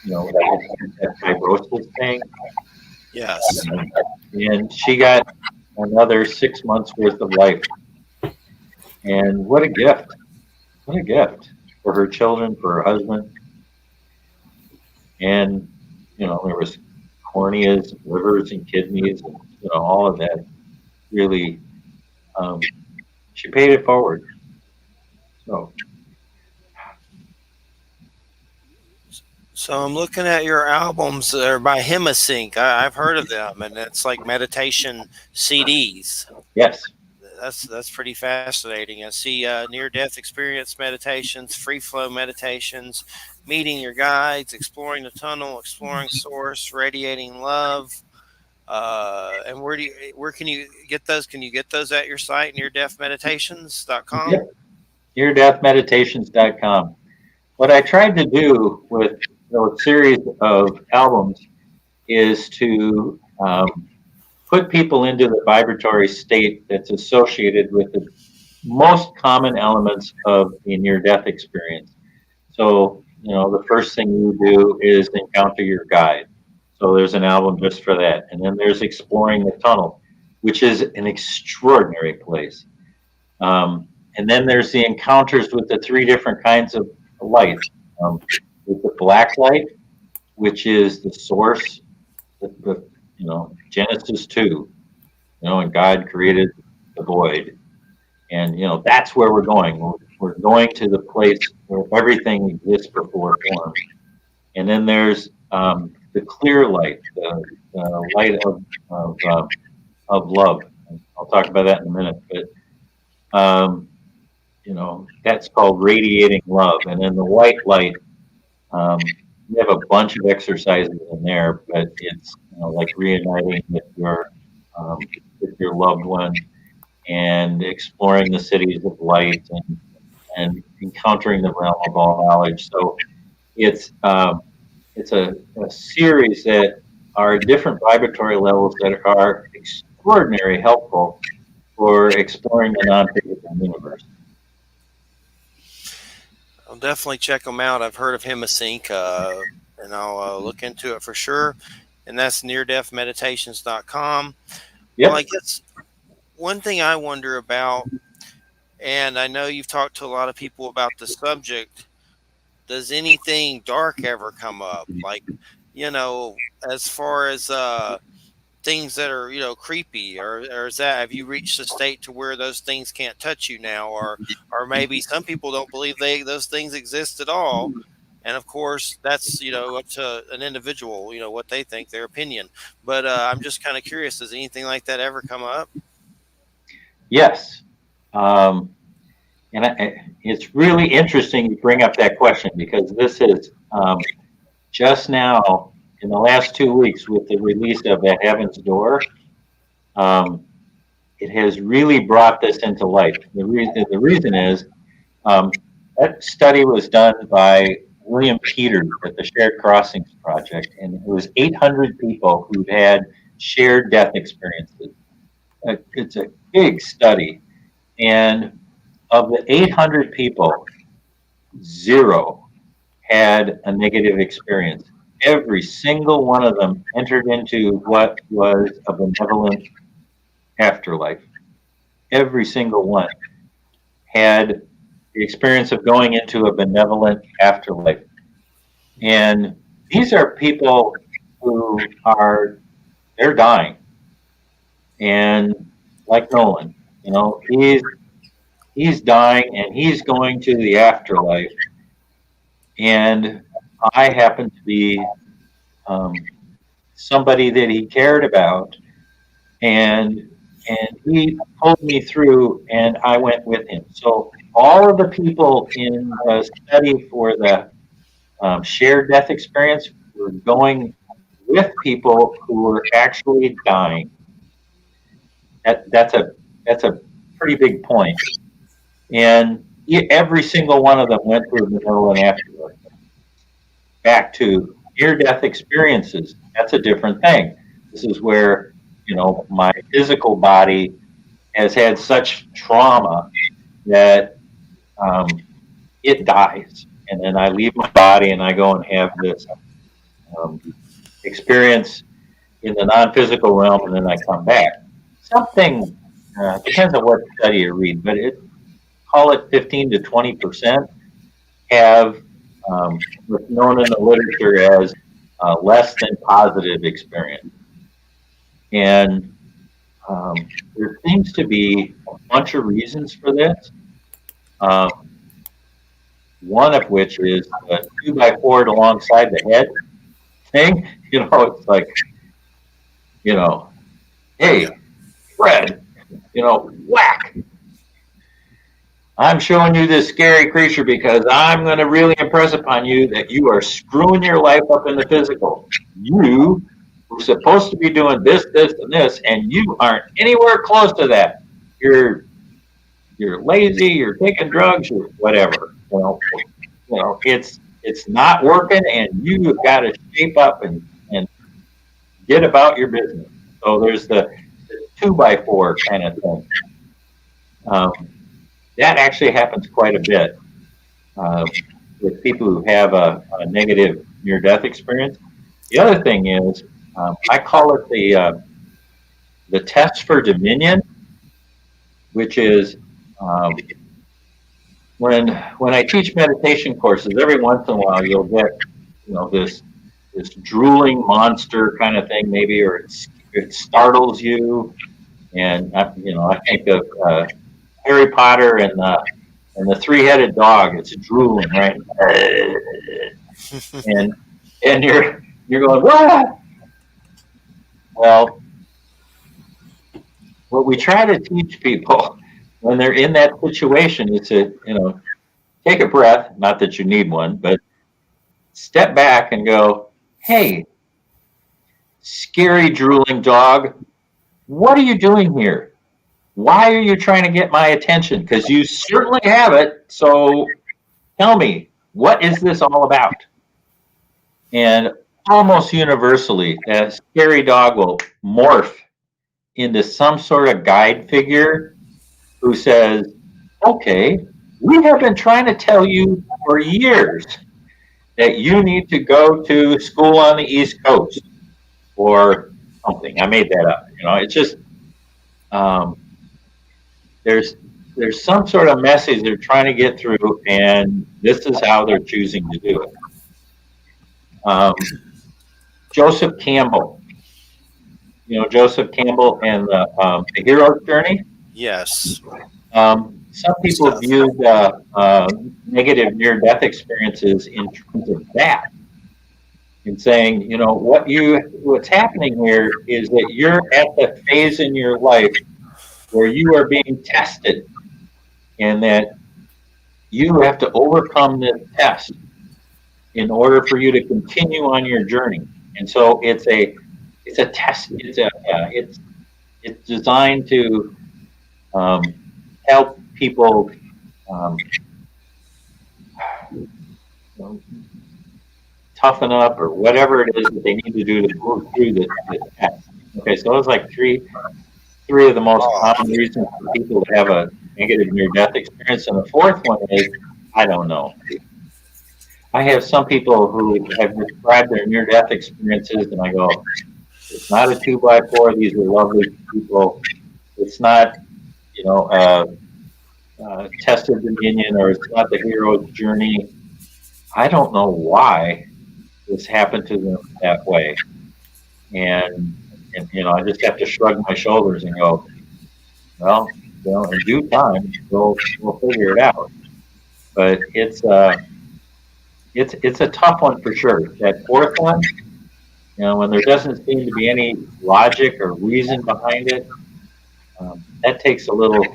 C: that fibrosis thing.
B: Yes.
C: And she got another 6 months worth of life. And what a gift. What a gift for her children, for her husband. And, there was corneas, livers, and kidneys, and all of that. Really, she paid it forward. So
B: So I'm looking at your albums. They're by Hemisync. I've heard of them, and it's like meditation CDs.
C: yes,
B: That's pretty fascinating. I see near death experience meditations, free flow meditations, meeting your guides, exploring the tunnel, exploring source, radiating love. And where can you get those? Can you get those at your site, neardeathmeditations.com?
C: yep. NearDeathMeditations.com. What I tried to do with those series of albums is to put people into the vibratory state that's associated with the most common elements of a near-death experience. So, the first thing you do is encounter your guide. So there's an album just for that. And then there's Exploring the Tunnel, which is an extraordinary place. And then there's the encounters with the three different kinds of light. With the black light, which is the source, Genesis 2, and God created the void. And, that's where we're going. We're going to the place where everything exists before form. And then there's the clear light, the light of love. I'll talk about that in a minute. But, that's called radiating love. And then the white light, we have a bunch of exercises in there, but it's like reuniting with your loved one and exploring the cities of light and encountering the realm of all knowledge. So it's a series that are different vibratory levels that are extraordinarily helpful for exploring the non-physical universe.
B: I'll definitely check them out. I've heard of Hemisync, and I'll look into it for sure. And that's neardeathmeditations.com.
C: Yep.
B: Well, I guess one thing I wonder about, and I know you've talked to a lot of people about the subject, does anything dark ever come up? Like, as far as things that are creepy, or is that, have you reached a state to where those things can't touch you now, or maybe some people don't believe those things exist at all, and of course that's up to an individual, what they think, their opinion. But I'm just kind of curious, does anything like that ever come up?
C: Yes. And it's really interesting you bring up that question, because this is just now, in the last 2 weeks, with the release of At Heaven's Door, it has really brought this into light. The reason is that study was done by William Peters at the Shared Crossings Project, and it was 800 people who had shared death experiences. It's a big study, and of the 800 people, 0 had a negative experience. Every single one of them entered into what was a benevolent afterlife. Every single one had the experience of going into a benevolent afterlife. And these are people who they're dying. And like Nolan, he's dying and he's going to the afterlife. And I happen to be somebody that he cared about, and he pulled me through, and I went with him. So all of the people in the study for the shared death experience were going with people who were actually dying. That's a pretty big point. And every single one of them went through the middle and afterwards. Back to near-death experiences, that's a different thing. This is where, my physical body has had such trauma that it dies. And then I leave my body and I go and have this experience in the non-physical realm, and then I come back. Something, depends on what study you read, but call it 15 to 20% have what's known in the literature as less than positive experience. And there seems to be a bunch of reasons for this. Um, one of which is the 2x4 alongside the head thing. It's like, you know, hey, Fred, whack. I'm showing you this scary creature because I'm going to really impress upon you that you are screwing your life up in the physical. You were supposed to be doing this, this, and this, and you aren't anywhere close to that. You're lazy. You're taking drugs, or whatever. It's not working, and you've got to shape up and get about your business. So there's the 2x4 kind of thing. That actually happens quite a bit with people who have a negative near-death experience. The other thing is, I call it the test for dominion, which is when I teach meditation courses, every once in a while you'll get this drooling monster kind of thing, maybe, or it startles you, and I think of Harry Potter and the three-headed dog. It's drooling, right? and you're going, what? Well, what we try to teach people when they're in that situation is to take a breath. Not that you need one, but step back and go, hey, scary drooling dog, what are you doing here? Why are you trying to get my attention? Because you certainly have it. So tell me, what is this all about? And almost universally, a scary dog will morph into some sort of guide figure who says, okay, we have been trying to tell you for years that you need to go to school on the East Coast or something. I made that up. It's just there's some sort of message they're trying to get through, and this is how they're choosing to do it. Joseph Campbell, Joseph Campbell and the hero's journey.
B: Yes.
C: Some people viewed negative near-death experiences in terms of that, and saying, what's happening here is that you're at the phase in your life where you are being tested, and that you have to overcome this test in order for you to continue on your journey. And so it's a test. It's designed to help people toughen up, or whatever it is that they need to do to go through the test. Okay, so those like three of the most common reasons for people to have a negative near-death experience. And the fourth one is, I don't know. I have some people who have described their near-death experiences, and I go, it's not a 2x4. These are lovely people. It's not, tested dominion, or it's not the hero's journey. I don't know why this happened to them that way. And I just have to shrug my shoulders and go, well, in due time, we'll figure it out. But it's a tough one for sure. That fourth one, when there doesn't seem to be any logic or reason behind it, that takes a little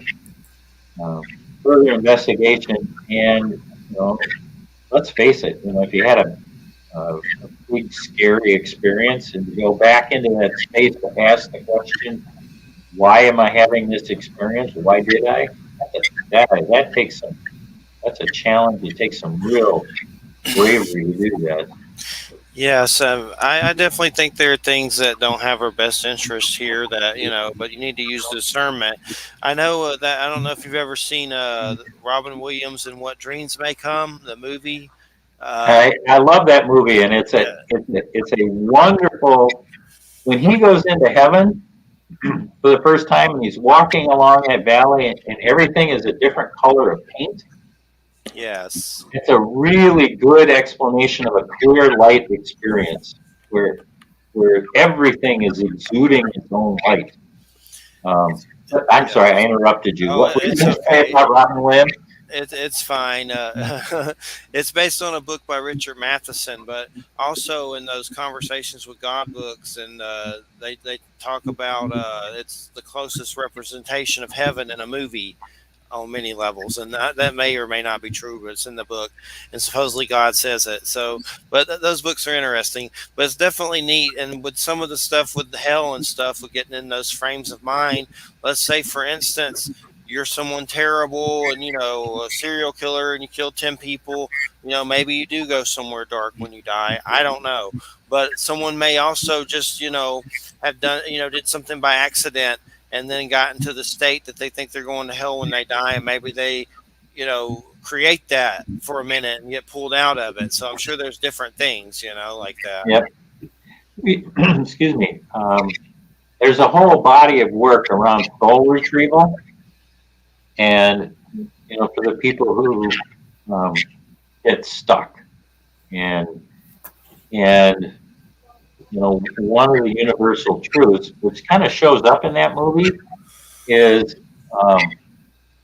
C: further investigation. And let's face it, if you had a big scary experience and go back into that space to ask the question, why am I having this experience? Why did I? That takes that's a challenge. It takes some real bravery to do that.
B: Yes, I definitely think there are things that don't have our best interest here that, but you need to use discernment. I know that, I don't know if you've ever seen Robin Williams and What Dreams May Come, the movie.
C: I love that movie, and it's a wonderful, when he goes into heaven for the first time and he's walking along that valley and everything is a different color of paint.
B: Yes.
C: It's a really good explanation of a clear light experience. where everything is exuding its own light. I'm
B: Yeah.
C: sorry, I interrupted you.
B: Oh,
C: What were you
B: it's
C: going to say
B: okay.
C: about Robin Williams?
B: It's fine. It's based on a book by Richard Matheson, but also in those Conversations with God books, and they talk about it's the closest representation of heaven in a movie on many levels, and that may or may not be true, but it's in the book, and supposedly God says it. So, but those books are interesting, but it's definitely neat. And with some of the stuff with the hell and stuff, with getting in those frames of mind, let's say, for instance, you're someone terrible and a serial killer and you killed 10 people. Maybe you do go somewhere dark when you die. I don't know, but someone may also just have done did something by accident and then got into the state that they think they're going to hell when they die, and maybe they create that for a minute and get pulled out of it. So I'm sure there's different things like that.
C: Yep. Excuse me. There's a whole body of work around soul retrieval, and for the people who get stuck, and one of the universal truths, which kind of shows up in that movie, is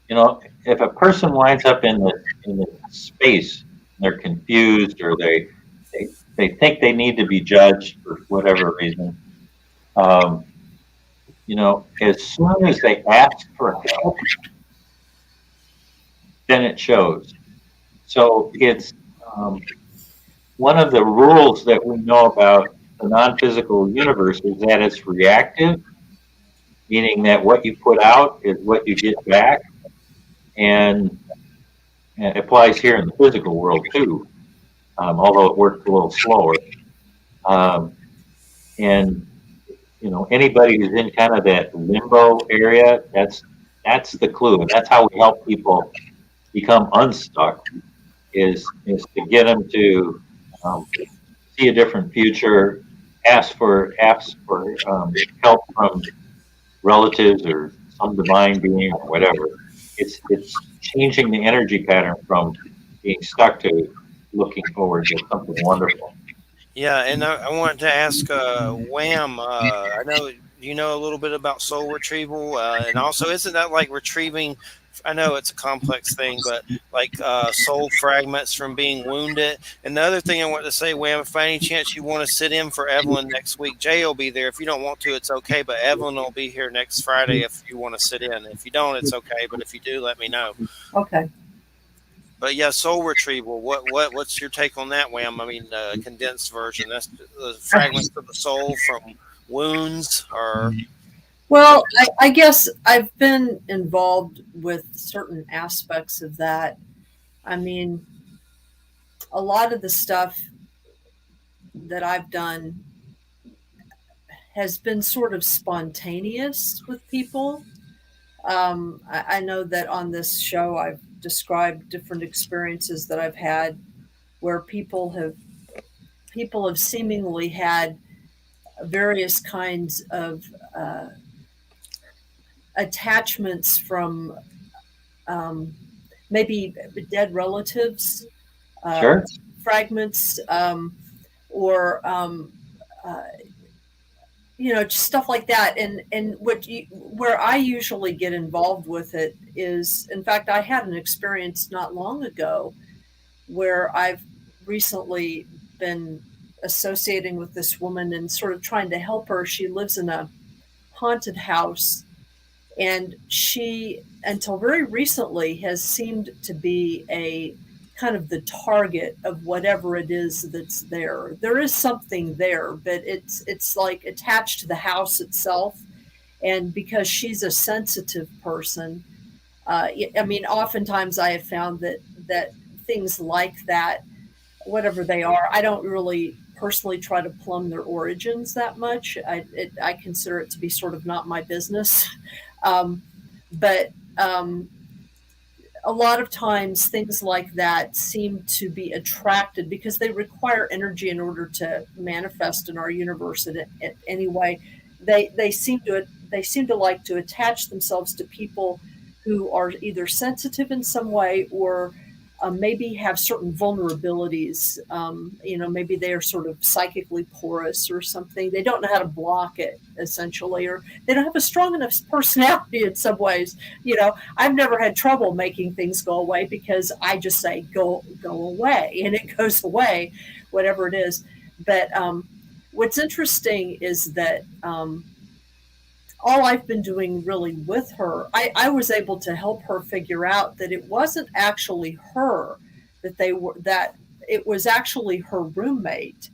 C: if a person winds up in the space, they're confused, or they think they need to be judged for whatever reason. As soon as they ask for help, then it shows. So it's one of the rules that we know about the non-physical universe is that it's reactive, meaning that what you put out is what you get back, and it applies here in the physical world too, although it works a little slower. And anybody who's in kind of that limbo area, that's the clue, and that's how we help people become unstuck. Is to get them to see a different future, ask for help from relatives or some divine being or whatever. It's changing the energy pattern from being stuck to looking forward to something wonderful.
B: Yeah, and I wanted to ask Wham. I know you know a little bit about soul retrieval, and also isn't that like retrieving? I know it's a complex thing, but like soul fragments from being wounded. And the other thing I want to say, Wham, if by any chance you want to sit in for Evelyn next week, Jay will be there. If you don't want to, it's okay. But Evelyn will be here next Friday if you want to sit in. If you don't, it's okay. But if you do, let me know.
A: Okay.
B: But yeah, soul retrieval. What's your take on that, Wham? I mean, condensed version. That's the fragments of the soul from wounds, or
A: Well, I guess I've been involved with certain aspects of that. I mean, a lot of the stuff that I've done has been sort of spontaneous with people. I know that on this show I've described different experiences that I've had where people have seemingly had various kinds of attachments from maybe dead relatives, uh,
C: Sure.
A: fragments, or uh, just stuff like that. And where I usually get involved with it is, in fact, I had an experience not long ago where I've recently been associating with this woman and sort of trying to help her. She lives in a haunted house, and she, until very recently, has seemed to be a kind of the target of whatever it is that's there. There is something there, but it's like attached to the house itself. And because she's a sensitive person, I mean, oftentimes I have found that things like that, whatever they are, I don't really personally try to plumb their origins that much. I consider it to be sort of not my business. Um, but a lot of times things like that seem to be attracted because they require energy in order to manifest in our universe in any way. They seem to like to attach themselves to people who are either sensitive in some way, or maybe have certain vulnerabilities. Maybe they are sort of psychically porous or something. They don't know how to block it, essentially, or they don't have a strong enough personality in some ways. I've never had trouble making things go away because I just say, go away, and it goes away, whatever it is. But what's interesting is that all I've been doing really with her, I was able to help her figure out that it wasn't actually her, that it was actually her roommate.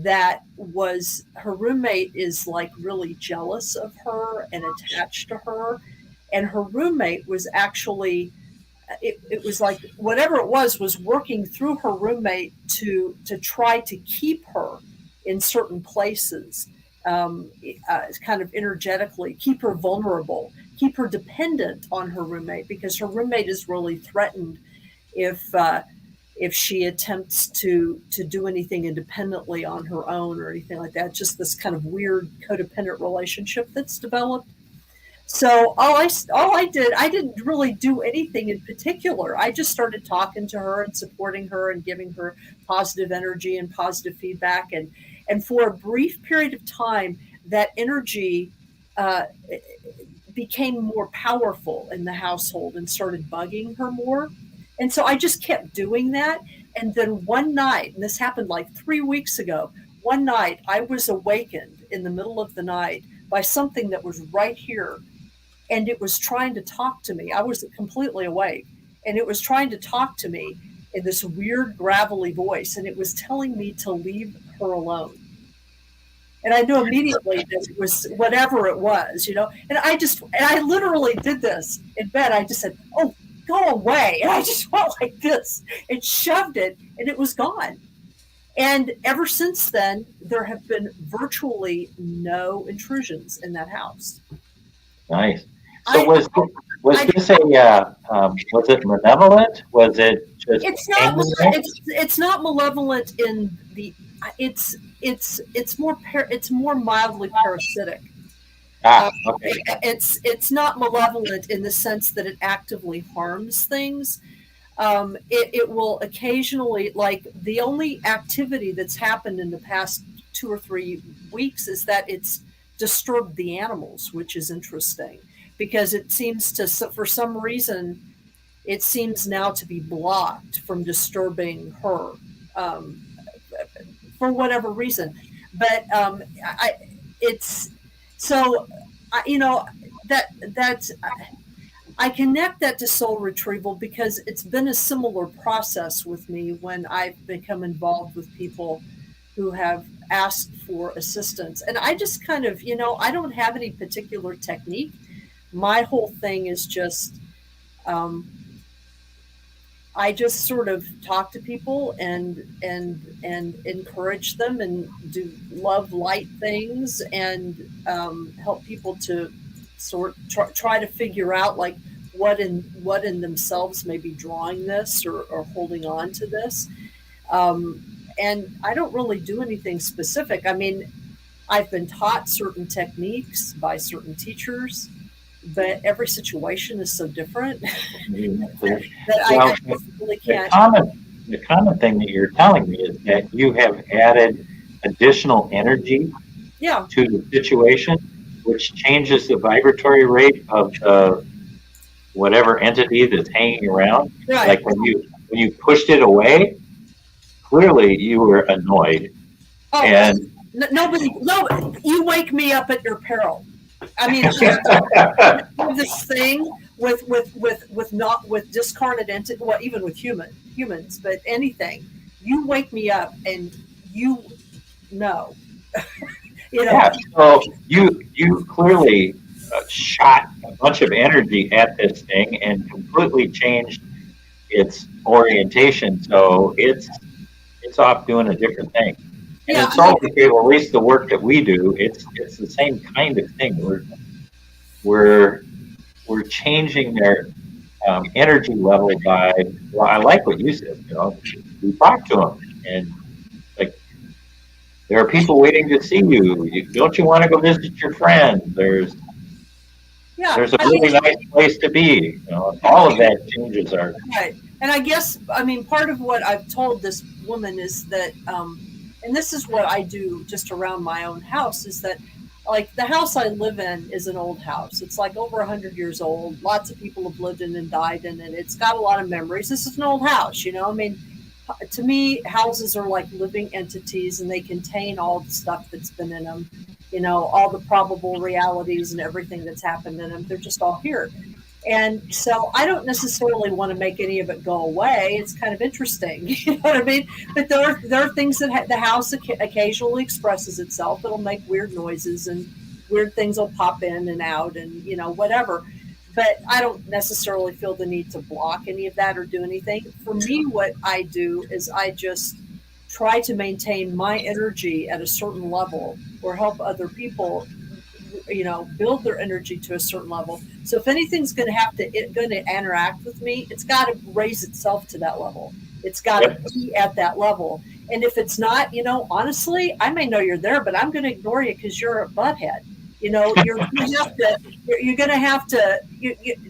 A: Her roommate is like really jealous of her and attached to her. And her roommate was actually, it was like whatever it was working through her roommate to try to keep her in certain places, kind of energetically, keep her vulnerable, keep her dependent on her roommate, because her roommate is really threatened if she attempts to do anything independently on her own or anything like that. Just this kind of weird codependent relationship that's developed. So all I did, I didn't really do anything in particular. I just started talking to her and supporting her and giving her positive energy and positive feedback. And for a brief period of time, that energy became more powerful in the household and started bugging her more. And so I just kept doing that. And then one night, and this happened like 3 weeks ago, one night I was awakened in the middle of the night by something that was right here. And it was trying to talk to me. I was completely awake. And it was trying to talk to me in this weird gravelly voice. And it was telling me to leave her alone. And I knew immediately that it was whatever it was, And I literally did this in bed. I just said, "Oh, go away." And I just went like this and shoved it, and it was gone. And ever since then, there have been virtually no intrusions in that house.
C: Nice. So was this was it malevolent? Was it just?
A: It's not malevolent in the. It's more mildly parasitic.
C: Okay.
A: It's not malevolent in the sense that it actively harms things. It will occasionally, like the only activity that's happened in the past 2 or 3 weeks is that it's disturbed the animals, which is interesting because it seems to, for some reason, it seems now to be blocked from disturbing her for whatever reason. But I connect that to soul retrieval because it's been a similar process with me when I've become involved with people who have asked for assistance. And I just kind of, I don't have any particular technique. My whole thing is just, I just sort of talk to people and encourage them and do love light things and help people to try to figure out like what in themselves may be drawing this or holding on to this. And I don't really do anything specific. I mean, I've been taught certain techniques by certain teachers, but every situation is so different that I really can't.
C: The common thing that you're telling me is that you have added additional energy to the situation, which changes the vibratory rate of the whatever entity that's hanging around.
A: Right.
C: Like when you pushed it away, clearly you were annoyed.
A: Oh,
C: and
A: you wake me up at your peril. I mean, this thing with discarnate entity, well, even with humans, but anything, you wake me up and you know.
C: Yeah, so you clearly shot a bunch of energy at this thing and completely changed its orientation. So it's off doing a different thing. And it's all okay, well, at least the work that we do, it's the same kind of thing. We're changing their energy level by. Well, I like what you said. We talk to them, and like there are people waiting to see you. Don't you want to go visit your friend? There's
A: Yeah,
C: there's a
A: I
C: really
A: mean,
C: nice place to be. All of that changes our.
A: right. And I guess, I mean, part of what I've told this woman is that, and this is what I do just around my own house, is that like the house I live in is an old house. It's like over 100 years old. Lots of people have lived in and died in it. It's got a lot of memories. This is an old house, you know. I mean, to me, houses are like living entities, and they contain all the stuff that's been in them, you know, all the probable realities and everything that's happened in them. They're just all here. And so I don't necessarily want to make any of it go away. It's kind of interesting, you know what I mean? But there are things that the house occasionally expresses itself. It'll make weird noises, and weird things will pop in and out, and you know, whatever. But I don't necessarily feel the need to block any of that or do anything. For me, what I do is I just try to maintain my energy at a certain level, or help other people, you know, build their energy to a certain level. So if anything's going to interact with me, it's got to raise itself to that level. It's got to be at that level. And if it's not, you know, honestly, I may know you're there, but I'm going to ignore you because you're a butthead. You know, you're going to have to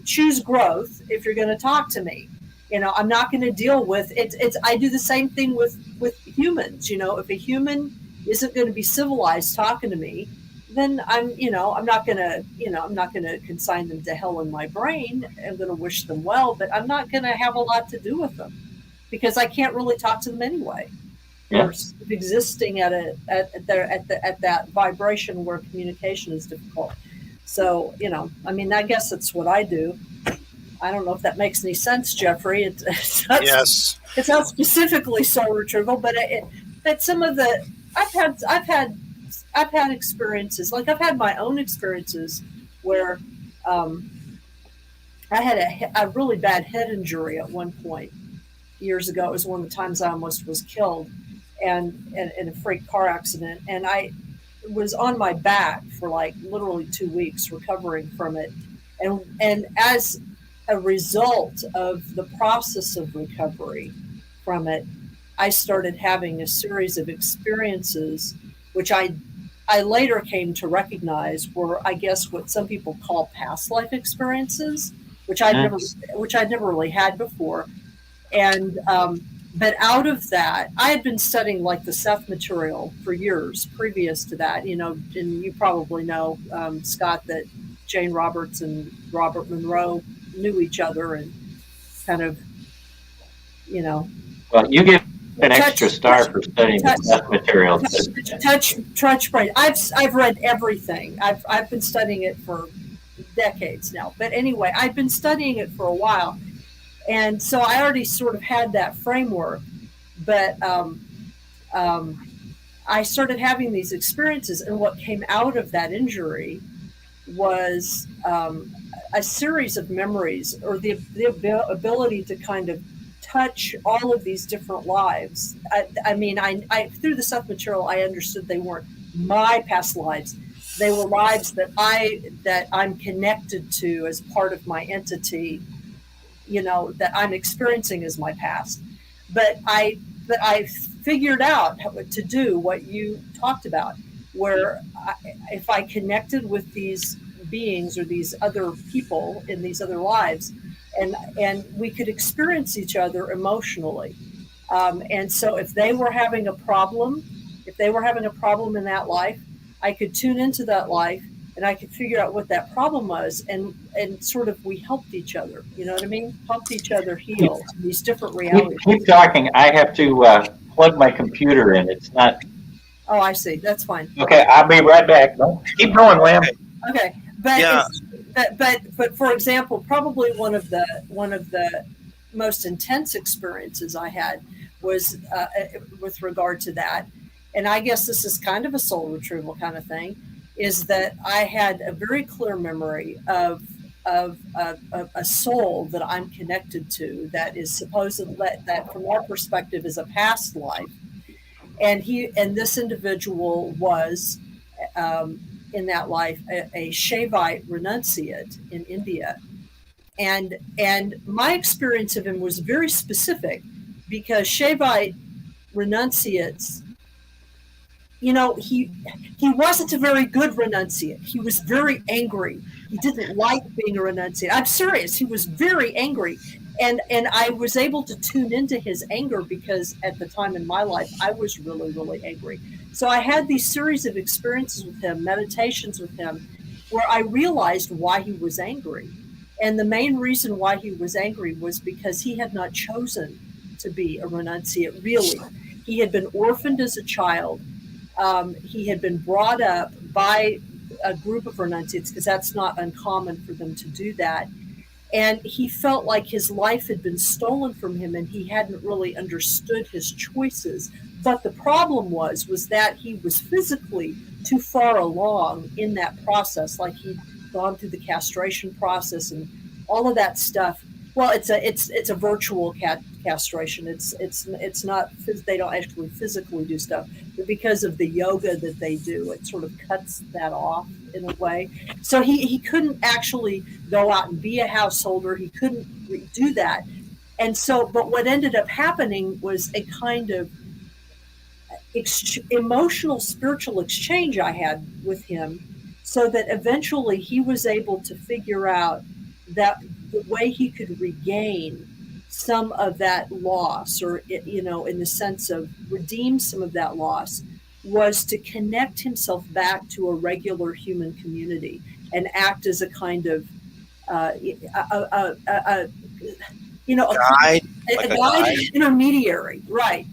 A: choose growth if you're going to talk to me. You know, I'm not going to deal with it. I do the same thing with humans. You know, if a human isn't going to be civilized talking to me, then I'm not going to consign them to hell in my brain. I'm going to wish them well, but I'm not going to have a lot to do with them because I can't really talk to them anyway.
C: Yeah.
A: We're existing at that vibration where communication is difficult. So, you know, I mean, I guess that's what I do. I don't know if that makes any sense, Jeffrey. It's not specifically soul retrieval, but some of the I've had experiences, like I've had my own experiences where I had a really bad head injury at one point years ago. It was one of the times I almost was killed, and in a freak car accident, and I was on my back for like literally 2 weeks recovering from it, and as a result of the process of recovery from it, I started having a series of experiences which I later came to recognize were, I guess, what some people call past life experiences, which I'd never really had before. And but out of that, I had been studying like the Seth material for years previous to that. You know, and you probably know, Scott, that Jane Roberts and Robert Monroe knew each other and kind of, you know.
C: Well, you get an extra star for studying the Seth material.
A: Touch brain. I've read everything. I've been studying it for decades now. But anyway, I've been studying it for a while. And so I already sort of had that framework, but I started having these experiences, and what came out of that injury was a series of memories, or the ability to kind of touch all of these different lives. I mean, I through the Seth material, I understood they weren't my past lives; they were lives that I'm connected to as part of my entity, you know, that I'm experiencing as my past. But I figured out how to do what you talked about, where if I connected with these beings or these other people in these other lives, and we could experience each other emotionally. And so if they were having a problem, in that life, I could tune into that life, and I could figure out what that problem was, and sort of we helped each other. You know what I mean? Helped each other heal these different realities.
C: Keep talking. I have to plug my computer in. It's not.
A: Oh, I see. That's fine.
C: Okay, I'll be right back. No, keep going, Lamb.
A: Okay, but
B: Yeah.
A: but for example, probably one of the most intense experiences I had was with regard to that, and I guess this is kind of a soul retrieval kind of thing, is that I had a very clear memory of a soul that I'm connected to, that is supposedly, that from our perspective is a past life, and this individual was in that life a Shaivite renunciate in India, and my experience of him was very specific, because Shaivite renunciates he wasn't a very good renunciate. He was very angry. He didn't like being a renunciate. I'm serious. He was very angry. And I was able to tune into his anger because at the time in my life, I was really, really angry. So I had these series of experiences with him, meditations with him, where I realized why he was angry. And the main reason why he was angry was because he had not chosen to be a renunciate, really. He had been orphaned as a child. He had been brought up by a group of renunciates, because that's not uncommon for them to do that. And he felt like his life had been stolen from him and he hadn't really understood his choices. But the problem was that he was physically too far along in that process. Like he'd gone through the castration process and all of that stuff. Well, it's a virtual castration. It's not, they don't actually physically do stuff, but because of the yoga that they do, it sort of cuts that off in a way. So he couldn't actually go out and be a householder. He couldn't do that. And so, but what ended up happening was a kind of emotional, spiritual exchange I had with him, so that eventually he was able to figure out that the way he could regain some of that loss, or, in the sense of redeem some of that loss, was to connect himself back to a regular human community and act as a kind of
B: Guide,
A: a guide intermediary, right?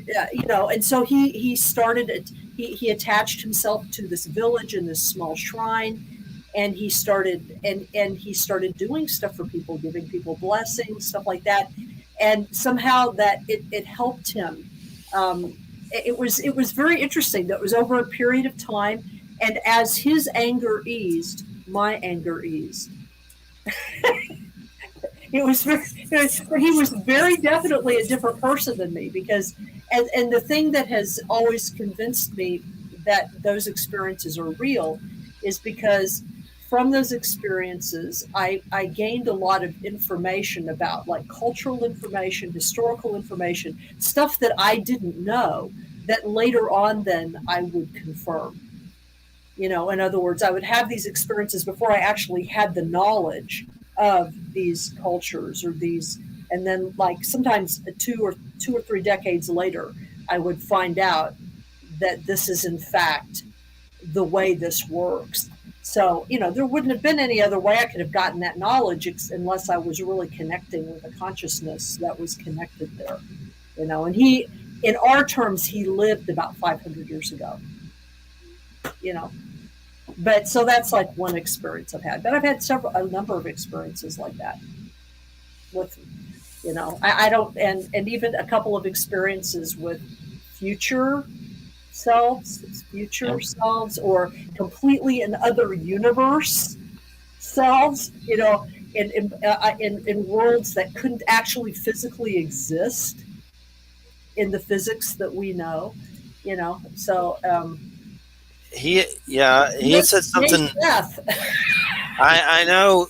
A: And so he started it. He attached himself to this village and this small shrine, and he started doing stuff for people, giving people blessings, stuff like that, and somehow that it helped him. It was very interesting. That was over a period of time, and as his anger eased, my anger eased. He was very definitely a different person than me, because, and the thing that has always convinced me that those experiences are real is because from those experiences, I gained a lot of information about, like, cultural information, historical information, stuff that I didn't know, that later on then I would confirm. In other words, I would have these experiences before I actually had the knowledge of these cultures or these, and then, like, sometimes two or 3 decades later, I would find out that this is in fact the way this works. So, there wouldn't have been any other way I could have gotten that knowledge unless I was really connecting with a consciousness that was connected there. And he, in our terms, he lived about 500 years ago. But so that's like one experience I've had. But I've had a number of experiences like that with, I don't, and even a couple of experiences with future selves, or completely another universe selves, in worlds that couldn't actually physically exist in the physics that we know, so,
B: he said something. I know,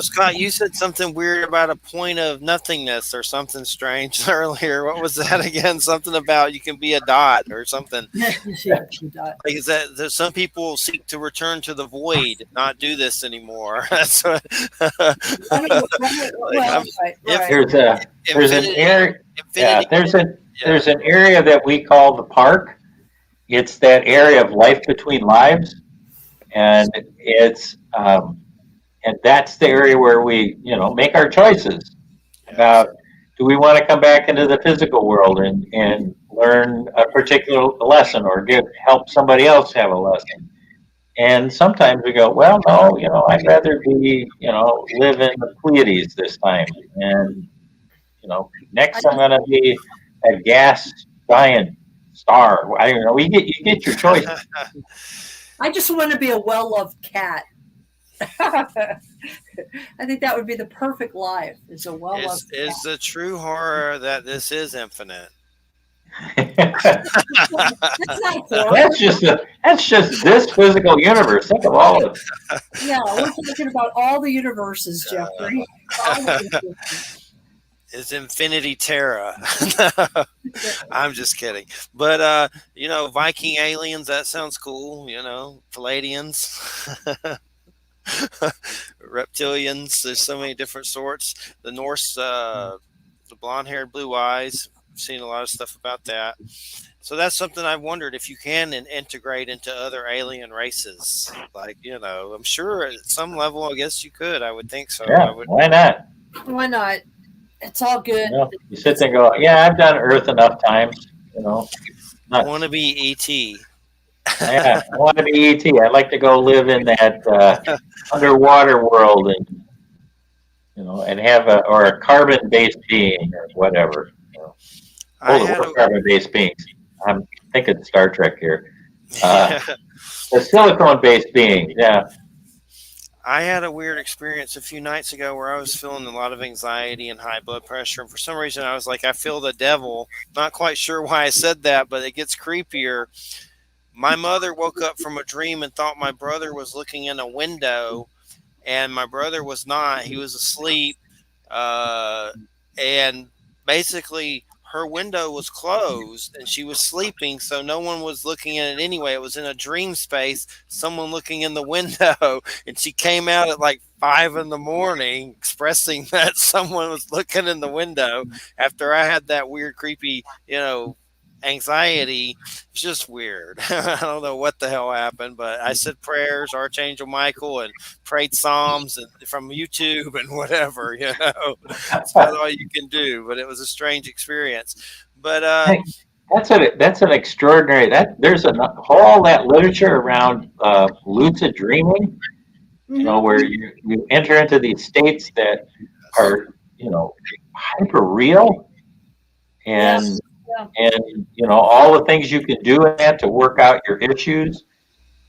B: Scott, you said something weird about a point of nothingness or something strange earlier. What was that again? Something about you can be a dot or something. Like, is that some people seek to return to the void, not do this anymore? That's what,
C: there's an area. There's an area that we call the park. It's that area of life between lives, and it's and that's the area where we make our choices about, do we want to come back into the physical world and learn a particular lesson, or help somebody else have a lesson. And sometimes we go, well, no, I'd rather be live in the Pleiades this time, and next I'm going to be a gas giant star. I don't know. You get your choice.
A: I just want to be a well-loved cat. I think that would be the perfect life. Is a well-loved cat.
B: Is the true horror that this is infinite?
A: That's
C: just this physical universe. Think of all of it.
A: Yeah, we're talking about all the universes, Jeffrey. All the universes.
B: is Infinity Terra. I'm just kidding. But Viking aliens, that sounds cool, Palladians, reptilians, there's so many different sorts. The Norse, the blonde haired, blue eyes. I've seen a lot of stuff about that. So that's something I've wondered if you can integrate into other alien races. Like, I'm sure at some level, I guess you could. I would think so.
C: Yeah,
B: I would.
C: why not?
A: Why not? It's all good.
C: You sit there and go, yeah, I've done Earth enough times.
B: I
C: Not,
B: want to be ET.
C: yeah, I want to be ET. I'd like to go live in that underwater world and have a carbon-based being or whatever.
B: I
C: The
B: had
C: word carbon-based beings. I'm thinking Star Trek here. The silicone-based beings, yeah.
B: I had a weird experience a few nights ago where I was feeling a lot of anxiety and high blood pressure. And for some reason, I was like, I feel the devil. Not quite sure why I said that, but it gets creepier. My mother woke up from a dream and thought my brother was looking in a window, and my brother was not. He was asleep. And basically, her window was closed and she was sleeping, so no one was looking in it anyway. It was in a dream space, someone looking in the window, and she came out at like 5 in the morning expressing that someone was looking in the window after I had that weird, creepy, anxiety. It's just weird. I don't know what the hell happened, but I said prayers, Archangel Michael, and prayed Psalms and from YouTube and whatever. It's about all you can do. But it was a strange experience. But
C: Hey, that's an extraordinary. There's all that literature around lucid dreaming. Where you enter into these states that are hyper real, and all the things you can do in that to work out your issues.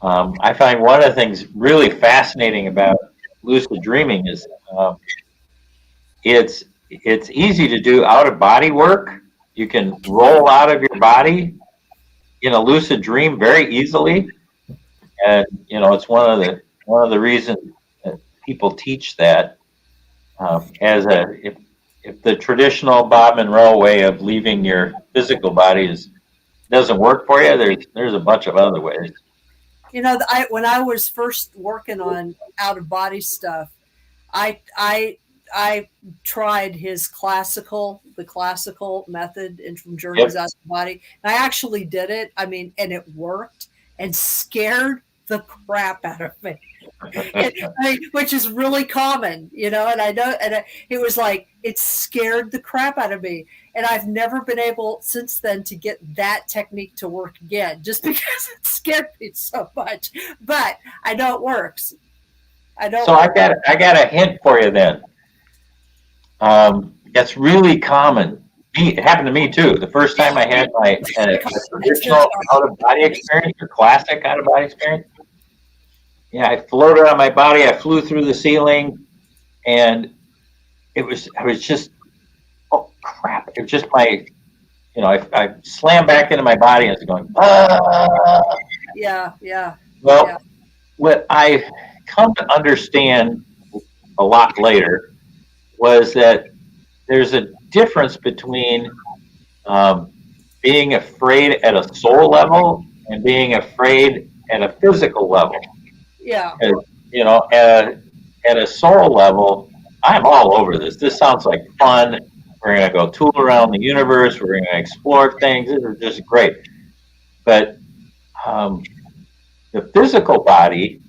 C: I find one of the things really fascinating about lucid dreaming is it's easy to do out of body work. You can roll out of your body in a lucid dream very easily, and it's one of the reasons that people teach that as if the traditional Bob Monroe way of leaving your physical body doesn't work for you, there's a bunch of other ways.
A: When I was first working on out of body stuff, I tried the classical method and from Journeys Out of the Body. And I actually did it. I mean, and it worked and scared the crap out of me. Which is really common, and I know, and it was like it scared the crap out of me, and I've never been able since then to get that technique to work again, just because it scared me so much. But I know it works.
C: I got a hint for you then. That's really common. It happened to me too. The first time I had my traditional out of body experience or classic out of body experience. Yeah, I floated on my body. I flew through the ceiling, and I was just, oh crap! It was just I slammed back into my body and I was going, ah.
A: Yeah.
C: Well, what I come to understand a lot later was that there's a difference between being afraid at a soul level and being afraid at a physical level.
A: Yeah.
C: At a soul level, I'm all over this. This sounds like fun. We're going to go tool around the universe. We're going to explore things. This is just great. But the physical body,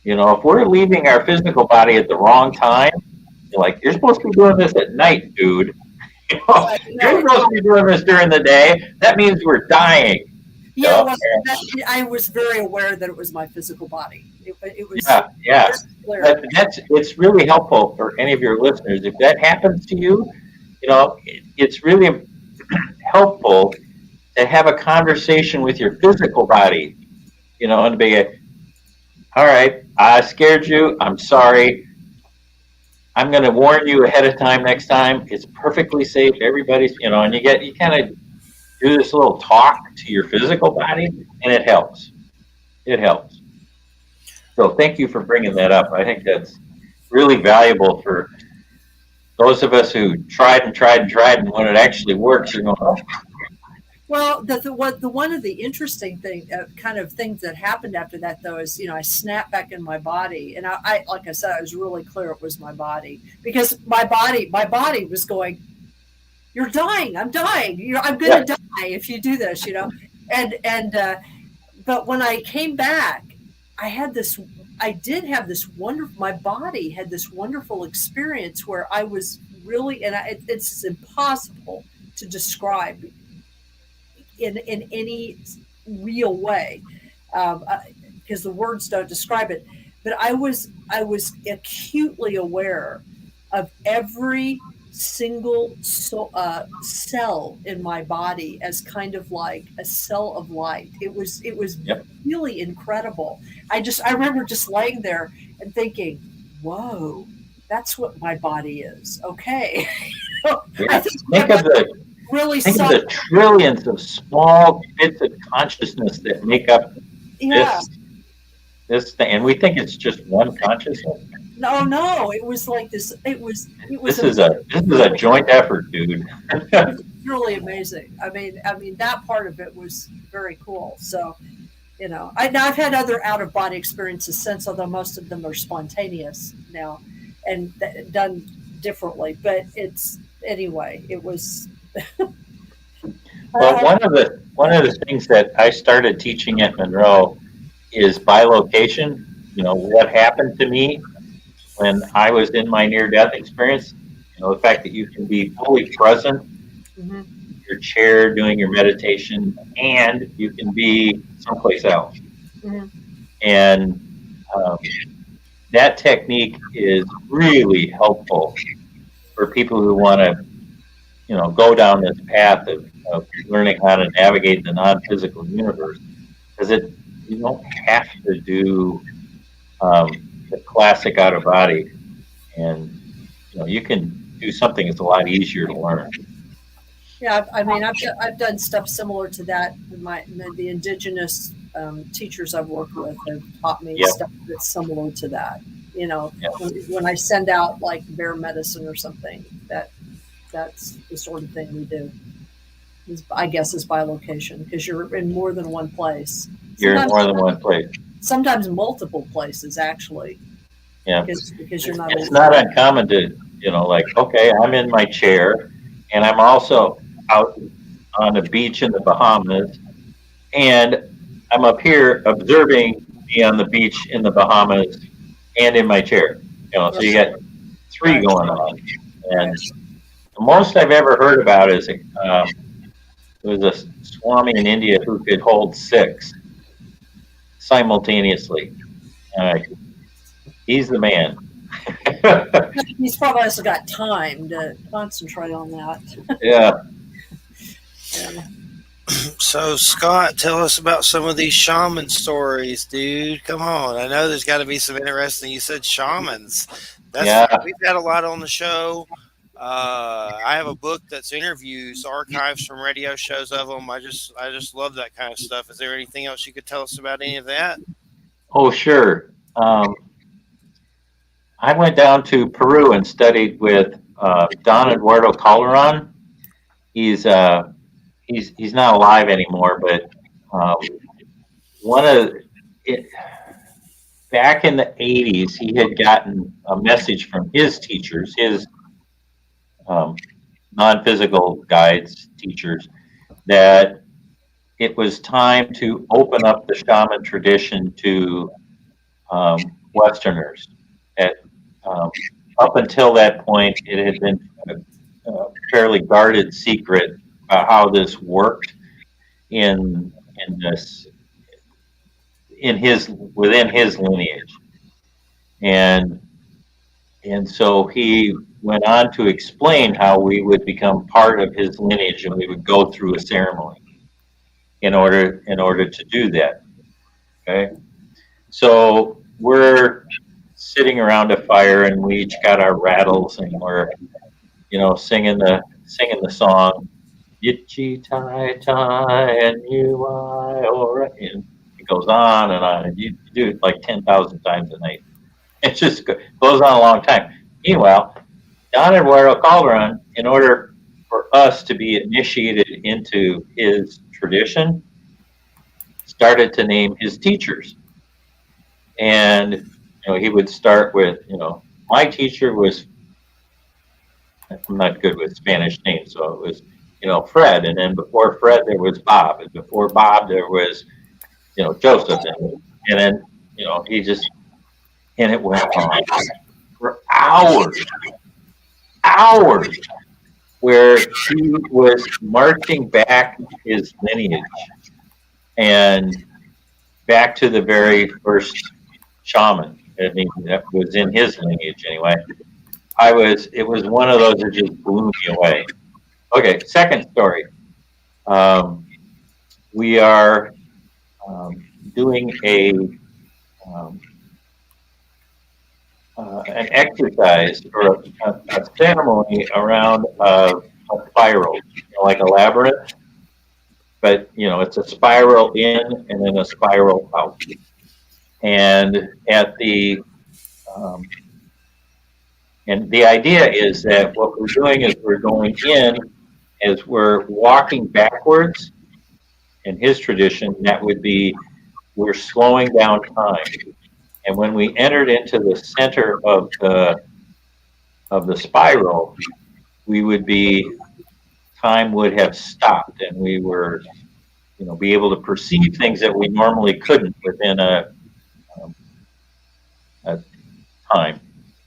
C: if we're leaving our physical body at the wrong time, you're supposed to be doing this at night, dude. You're supposed to be doing this during the day. That means we're dying.
A: Yeah, I was very aware that it was my physical body. It was
C: yeah. It's really helpful for any of your listeners. If that happens to you, it's really helpful to have a conversation with your physical body, and to be all right, I scared you. I'm sorry. I'm going to warn you ahead of time next time. It's perfectly safe. Everybody's, and you kind of do this little talk to your physical body, and it helps. It helps. So thank you for bringing that up. I think that's really valuable for those of us who tried and tried and tried, and when it actually works, you're going, oh,
A: Well, one of the interesting kind of things that happened after that, though, is I snapped back in my body, and I like I said, I was really clear it was my body, because my body was going, "You're dying. I'm dying. I'm going to die if you do this." And but when I came back, I did have this wonderful. My body had this wonderful experience where I was really, and it's impossible to describe in any real way, because the words don't describe it. But I was acutely aware of every single cell in my body as kind of like a cell of light. It was really incredible. I remember just laying there and thinking, "Whoa, that's what my body is." Okay. I think
C: think of the trillions of small bits of consciousness that make up this thing, and we think it's just one consciousness.
A: No, it was like this. It was.
C: This is a joint effort, dude.
A: It's really amazing. I mean that part of it was very cool. So, I've had other out of body experiences since, although most of them are spontaneous now and done differently. But it was.
C: Well, one of the things that I started teaching at Monroe is bilocation. What happened to me when I was in my near-death experience. The fact that you can be fully present in your chair doing your meditation, and you can be someplace else. Mm-hmm. And that technique is really helpful for people who want to go down this path of learning how to navigate the non-physical universe, because you don't have to do the classic out of body, and you can do something that's a lot easier to learn.
A: Yeah, I've done stuff similar to that. The indigenous teachers I've worked with have taught me stuff that's similar to that. When I send out like bear medicine or something, that's the sort of thing we do. I guess is bilocation, because you're in more than one place.
C: You're in more than one place.
A: Sometimes multiple places, actually.
C: Yeah,
A: because you're not.
C: It's not uncommon to like, okay, I'm in my chair, and I'm also out on a beach in the Bahamas, and I'm up here observing me on the beach in the Bahamas and in my chair. So you got three going on, and the most I've ever heard about is there was a Swami in India who could hold 6 simultaneously. He's the man.
A: He's probably also got time to concentrate on that.
C: Yeah.
B: So, Scott, tell us about some of these shaman stories, dude. Come on. I know there's got to be some interesting. You said shamans. We've had a lot on the show. I have a book that's interviews, archives from radio shows of them. I just love that kind of stuff. Is there anything else you could tell us about any of that?
C: Oh, sure. I went down to Peru and studied with Don Eduardo Calderon. He's not alive anymore, but back in the 80s, he had gotten a message from his teachers, his non-physical guides, teachers, that it was time to open up the shaman tradition to Westerners. Up until that point, it had been a fairly guarded secret about how this worked within his lineage, and so he went on to explain how we would become part of his lineage, and we would go through a ceremony in order to do that. Okay, so we're sitting around a fire, and we each got our rattles, and we're singing the song Yichi Tai Tai and you I or, and it goes on and on, and you do it like 10,000 times a night. It just goes on a long time. Meanwhile, Don Eduardo Calderon, in order for us to be initiated into his tradition, started to name his teachers. And he would start with, my teacher was, I'm not good with Spanish names, so it was, Fred, and then before Fred there was Bob, and before Bob there was, Joseph, and then, he just, and it went on for hours, where he was marching back his lineage and back to the very first shaman. I mean, that was in his lineage anyway. It was one of those that just blew me away. Okay, second story. We are doing um, an exercise or a ceremony around a spiral, like a labyrinth, but it's a spiral in and then a spiral out. And and the idea is that what we're doing is we're going in as we're walking backwards. In his tradition, that would be we're slowing down time. And when we entered into the center of the spiral, we would be time would have stopped, and we were be able to perceive things that we normally couldn't within a time.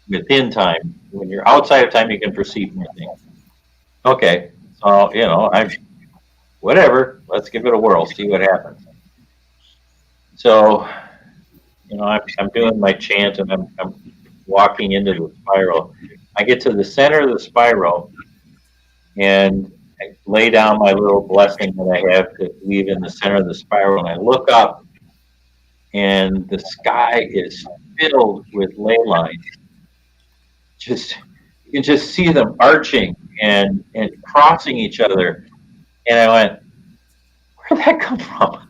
C: Within time, when you're outside of time, you can perceive anything. Okay, so whatever. Let's give it a whirl. See what happens. So, I'm doing my chant, and I'm walking into the spiral. I get to the center of the spiral, and I lay down my little blessing that I have to leave in the center of the spiral, and I look up, and the sky is filled with ley lines. You can just see them arching and crossing each other. And I went, where'd that come from?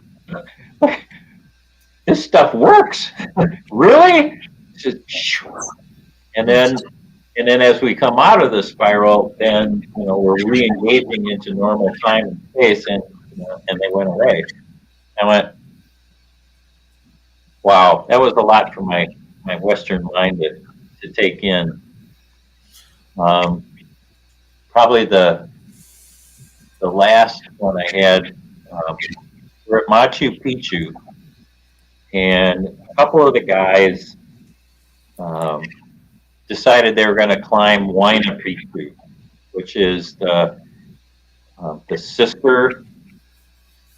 C: This stuff works. Really? Just, and then as we come out of the spiral, then we're re-engaging into normal time and space, and they went away. I went, wow, that was a lot for my Western mind to take in. Probably the last one I had, we're at Machu Picchu, and a couple of the guys decided they were going to climb Huayna Picchu, which is the sister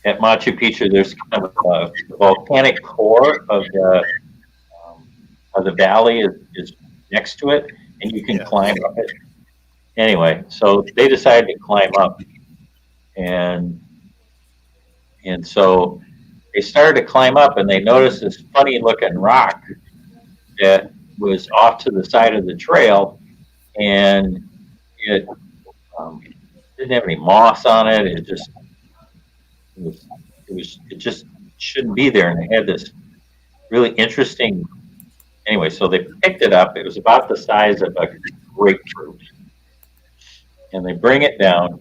C: at Machu Picchu. There's kind of a volcanic core of the valley is next to it, and you can climb up it. Anyway, so they decided to climb up, and so they started to climb up, and they noticed this funny looking rock that was off to the side of the trail, and it didn't have any moss on it. It just shouldn't be there, and they had this really interesting. Anyway, so they picked it up. It was about the size of a grapefruit, and they bring it down,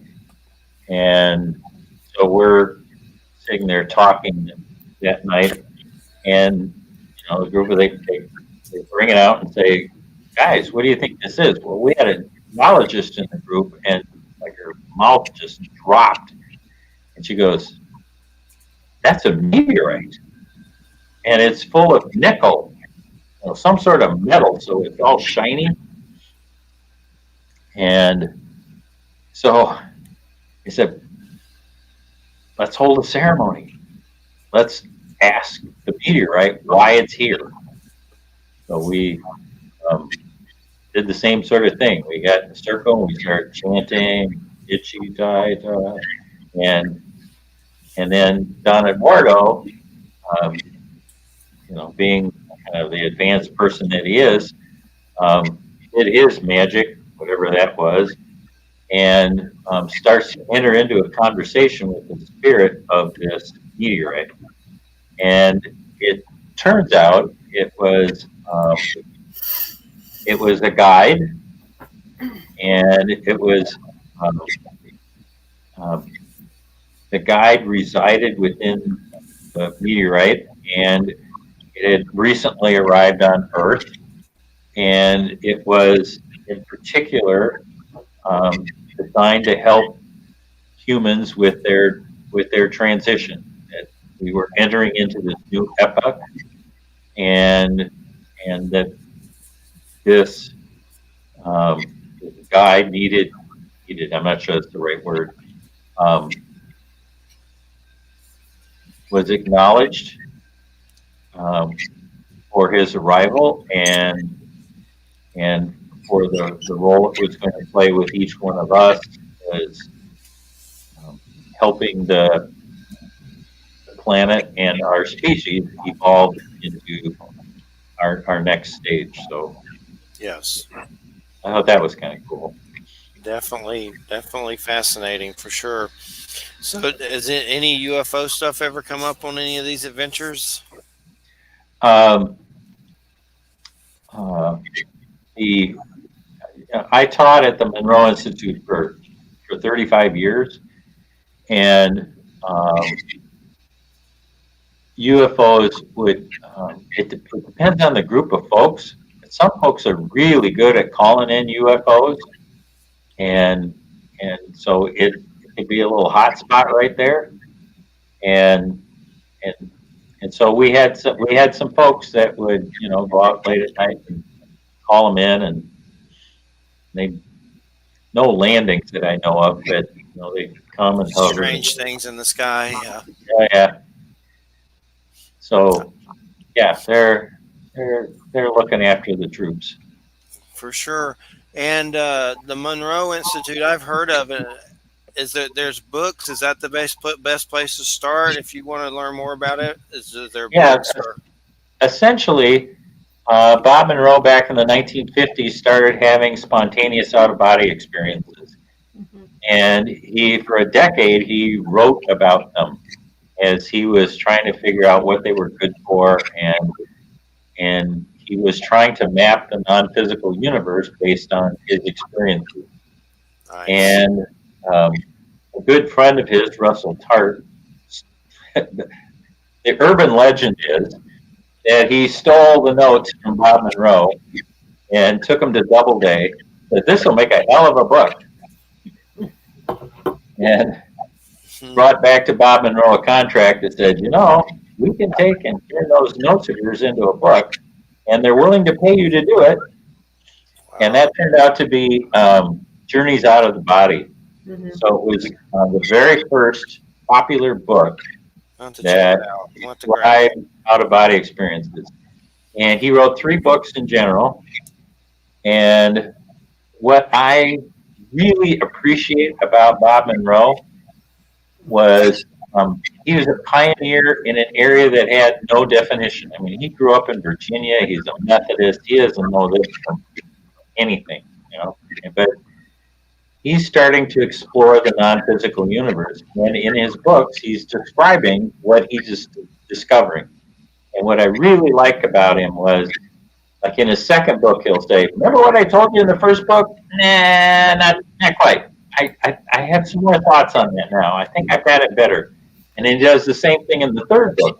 C: and so we're sitting there talking that night, and the group of they bring it out and say, guys, what do you think this is? Well, we had a geologist in the group, and like her mouth just dropped, and she goes, that's a meteorite, and it's full of nickel, some sort of metal, so it's all shiny. And so he said, let's hold a ceremony. Let's ask the meteorite why it's here. So we did the same sort of thing. We got in a circle and we started chanting, Itchy died, and then Don Eduardo, being kind of the advanced person that he is, did his magic, whatever that was, and starts to enter into a conversation with the spirit of this meteorite. And it turns out it was a guide and it was um, um, the guide resided within the meteorite, and it had recently arrived on Earth, and it was in particular designed to help humans with their transition. That we were entering into this new epoch, and that this guide needed, I'm not sure that's the right word, um, was acknowledged um, for his arrival, and for the role it was going to play with each one of us as helping the planet and our species evolve into our next stage. So
B: Yes.
C: I thought that was kind of cool.
B: Definitely fascinating for sure. So, has any UFO stuff ever come up on any of these adventures?
C: Um, uh, the I taught at the Monroe Institute for 35 years, and UFOs would it depends on the group of folks. Some folks are really good at calling in UFOs, and so it could be a little hot spot right there, and and so we had some folks that would go out late at night and call them in, and they no landings that I know of, but they come and hover.
B: Strange things in the sky. Yeah.
C: Yeah. So yeah, they're looking after the troops.
B: For sure. And the Monroe Institute, I've heard of it. Is there's books? Is that the best place to start if you want to learn more about it? Is there books?
C: Essentially, Bob Monroe back in the 1950s started having spontaneous out-of-body experiences, and for a decade he wrote about them as he was trying to figure out what they were good for, and he was trying to map the non-physical universe based on his experiences.
B: Nice.
C: And a good friend of his, Russell Tart, the urban legend is that he stole the notes from Bob Monroe and took them to Doubleday. Said, "This will make a hell of a book," and brought back to Bob Monroe a contract that said, we can take and turn those notes of yours into a book, and they're willing to pay you to do it. Wow. And that turned out to be Journeys Out of the Body. Mm-hmm. So it was the very first popular book that described out-of-body experiences. And he wrote 3 books in general. And what I really appreciate about Bob Monroe was he was a pioneer in an area that had no definition. I mean, he grew up in Virginia. He's a Methodist. He doesn't know this from anything, but he's starting to explore the non-physical universe. And in his books, he's describing what he's discovering. And what I really like about him was, like in his second book, he'll say, "Remember what I told you in the first book? Nah, not quite. I have some more thoughts on that now. I think I've got it better." And then he does the same thing in the third book.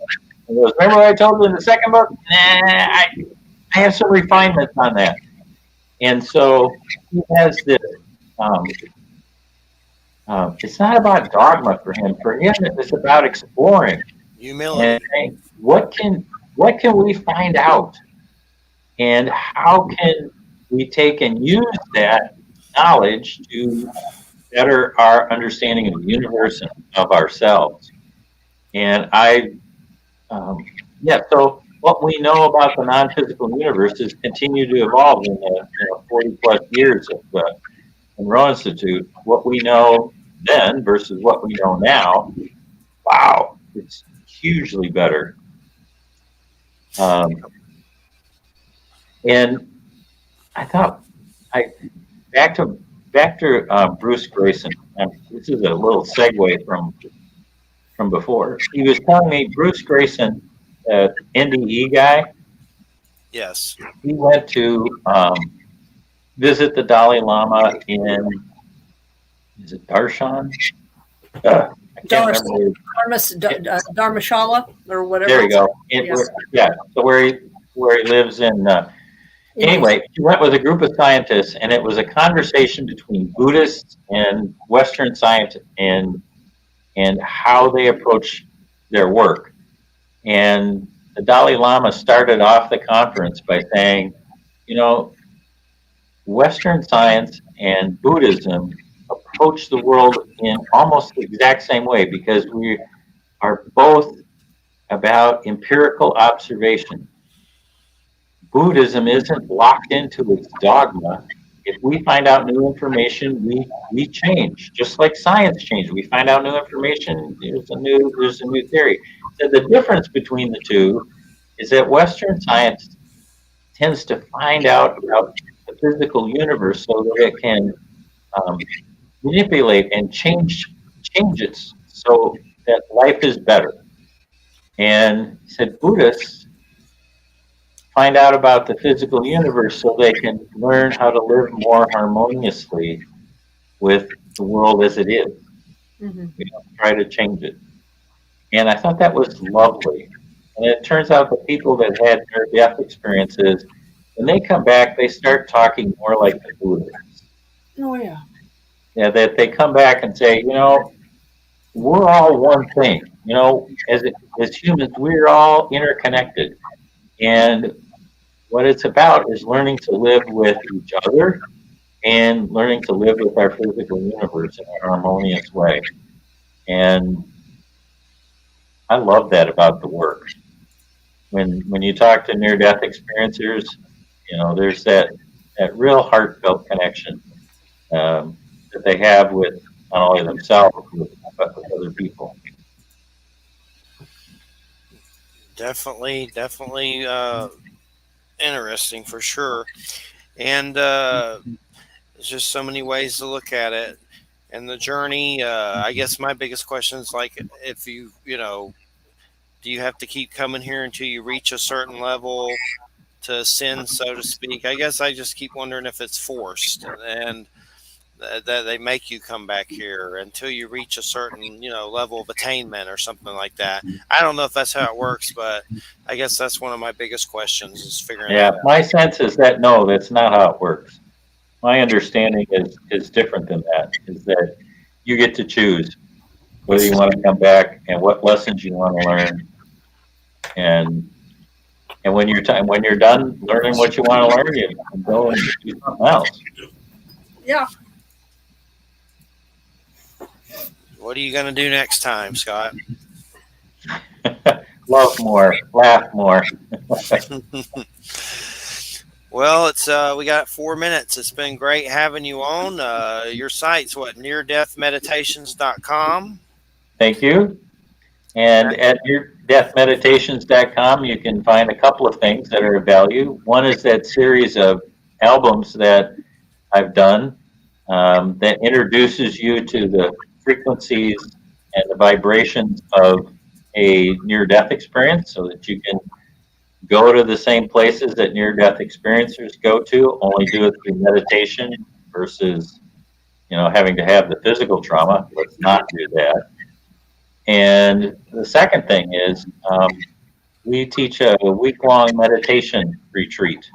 C: He goes, "Remember what I told you in the second book? Nah, I have some refinements on that." And so he has this, it's not about dogma for him. For him, it's about exploring.
B: Humility.
C: And what can we find out? And how can we take and use that knowledge to better our understanding of the universe and of ourselves? And so what we know about the non-physical universe has continued to evolve in the 40 plus years of the Monroe Institute. What we know then versus what we know now, wow, it's hugely better. And I thought, back to Bruce Grayson. This is a little segue from before. He was telling me Bruce Grayson, NDE guy.
B: Yes.
C: He went to visit the Dalai Lama in, is it Darshan? I can't
A: Dharma,
C: remember.
A: Dharmashala or
C: There
A: whatever.
C: you go.
A: Yeah.
C: Yeah. So where he lives in.
A: India.
C: Anyway, he went with a group of scientists, and it was a conversation between Buddhists and Western science and how they approach their work. And the Dalai Lama started off the conference by saying, you know, Western science and Buddhism approach the world in almost the exact same way because we are both about empirical observation. Buddhism isn't locked into its dogma. If we find out new information, we change, just like science changes. We find out new information. There's a new theory. So the difference between the two is that Western science tends to find out about the physical universe so that it can manipulate and change it so that life is better. And he said Buddhists find out about the physical universe so they can learn how to live more harmoniously with the world as it is.
A: Mm-hmm.
C: We don't try to change it. And I thought that was lovely. And it turns out the people that had near-death experiences, when they come back, they start talking more like the Buddhists.
A: Oh yeah.
C: Yeah, that they come back and say, we're all one thing. As humans, we're all interconnected. And what it's about is learning to live with each other and learning to live with our physical universe in a harmonious way. And I love that about the work. When you talk to near-death experiencers, there's that real heartfelt connection that they have with not only themselves but with other people.
B: Definitely interesting for sure. And there's just so many ways to look at it. And the journey, I guess my biggest question is like, if do you have to keep coming here until you reach a certain level to ascend, so to speak? I guess I just keep wondering if it's forced and that they make you come back here until you reach a certain, level of attainment or something like that. I don't know if that's how it works, but I guess that's one of my biggest questions is figuring
C: Yeah,
B: that out.
C: my sense is that no, that's not how it works. My understanding is different than that. Is that you get to choose whether you want to come back and what lessons you want to learn, and when you're done learning what you want to learn, you can go and do something else.
A: Yeah.
B: What are you going to do next time, Scott?
C: Love more, laugh more.
B: Well, it's we got 4 minutes. It's been great having you on. Your site's what? neardeathmeditations.com.
C: Thank you. And at neardeathmeditations.com, you can find a couple of things that are of value. One is that series of albums that I've done that introduces you to the frequencies and the vibrations of a near-death experience so that you can go to the same places that near-death experiencers go to, only do it through meditation versus, having to have the physical trauma. Let's not do that. And the second thing is we teach a week-long meditation retreat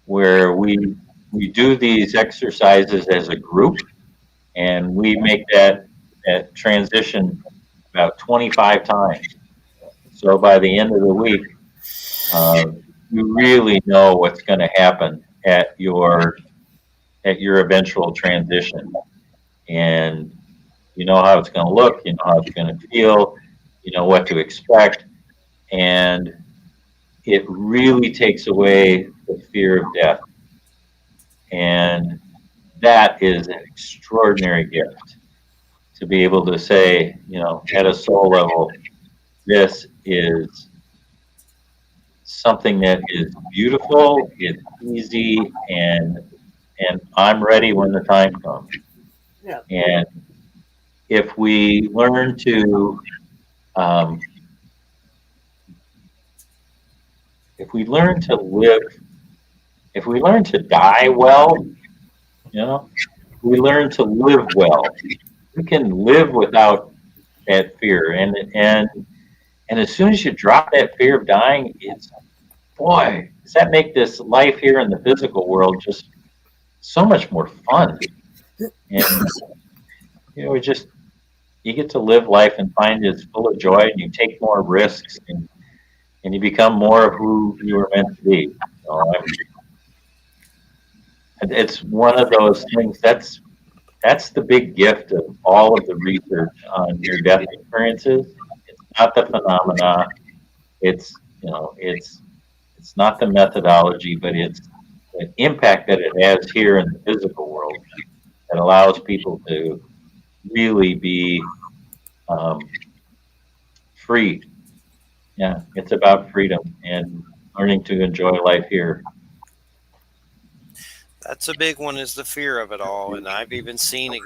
C: where we do these exercises as a group, and we make that transition about 25 times. So by the end of the week, you really know what's going to happen at your eventual transition, and you know how it's going to look, you know how it's going to feel, you know what to expect, and it really takes away the fear of death. And that is an extraordinary gift to be able to say, at a soul level, this is something that is beautiful, it's easy, and I'm ready when the time comes.
A: Yeah.
C: And if we learn to live, if we learn to die well, You know, we learn to live well. We can live without that fear, and as soon as you drop that fear of dying, it's boy, does that make this life here in the physical world just so much more fun. And we just you get to live life and find it's full of joy, and you take more risks, and you become more of who you were meant to be. So it's one of those things that's the big gift of all of the research on near death experiences. It's not the phenomena. It's it's not the methodology, but it's the impact that it has here in the physical world that allows people to really be um, free. Yeah, it's about freedom and learning to enjoy life here.
B: That's a big one, is the fear of it all. And I've even seen,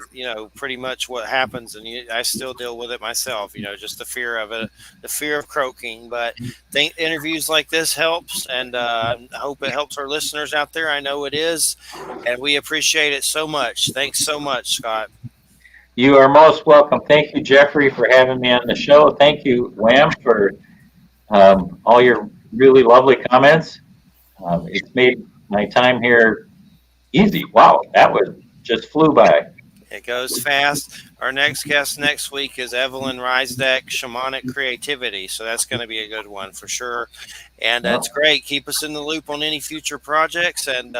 B: pretty much what happens, and I still deal with it myself, just the fear of it, the fear of croaking. But think interviews like this helps, and I hope it helps our listeners out there. I know it is, and we appreciate it so much. Thanks so much, Scott.
C: You are most welcome. Thank you, Jeffrey, for having me on the show. Thank you, Wham, for all your really lovely comments. It's made my time here easy. Wow, that was just flew by.
B: It goes fast. Our next guest next week is Evelyn Riesdeck, Shamanic Creativity. So that's going to be a good one for sure. And that's great. Keep us in the loop on any future projects. And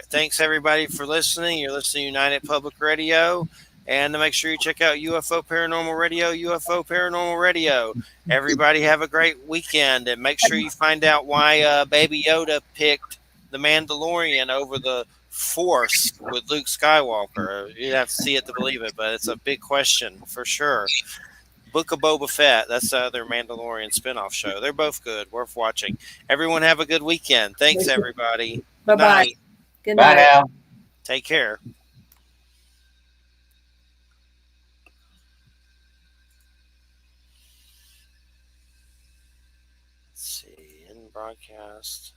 B: thanks, everybody, for listening. You're listening to United Public Radio. And make sure you check out UFO Paranormal Radio, UFO Paranormal Radio. Everybody have a great weekend. And make sure you find out why Baby Yoda picked the Mandalorian over the Force with Luke Skywalker. You'd have to see it to believe it, but it's a big question for sure. Book of Boba Fett, that's the other Mandalorian spinoff show. They're both good, worth watching. Everyone have a good weekend. Thanks, everybody.
A: Bye bye. Good
C: Bye
A: night.
C: now.
B: Take care. Let's see, in broadcast.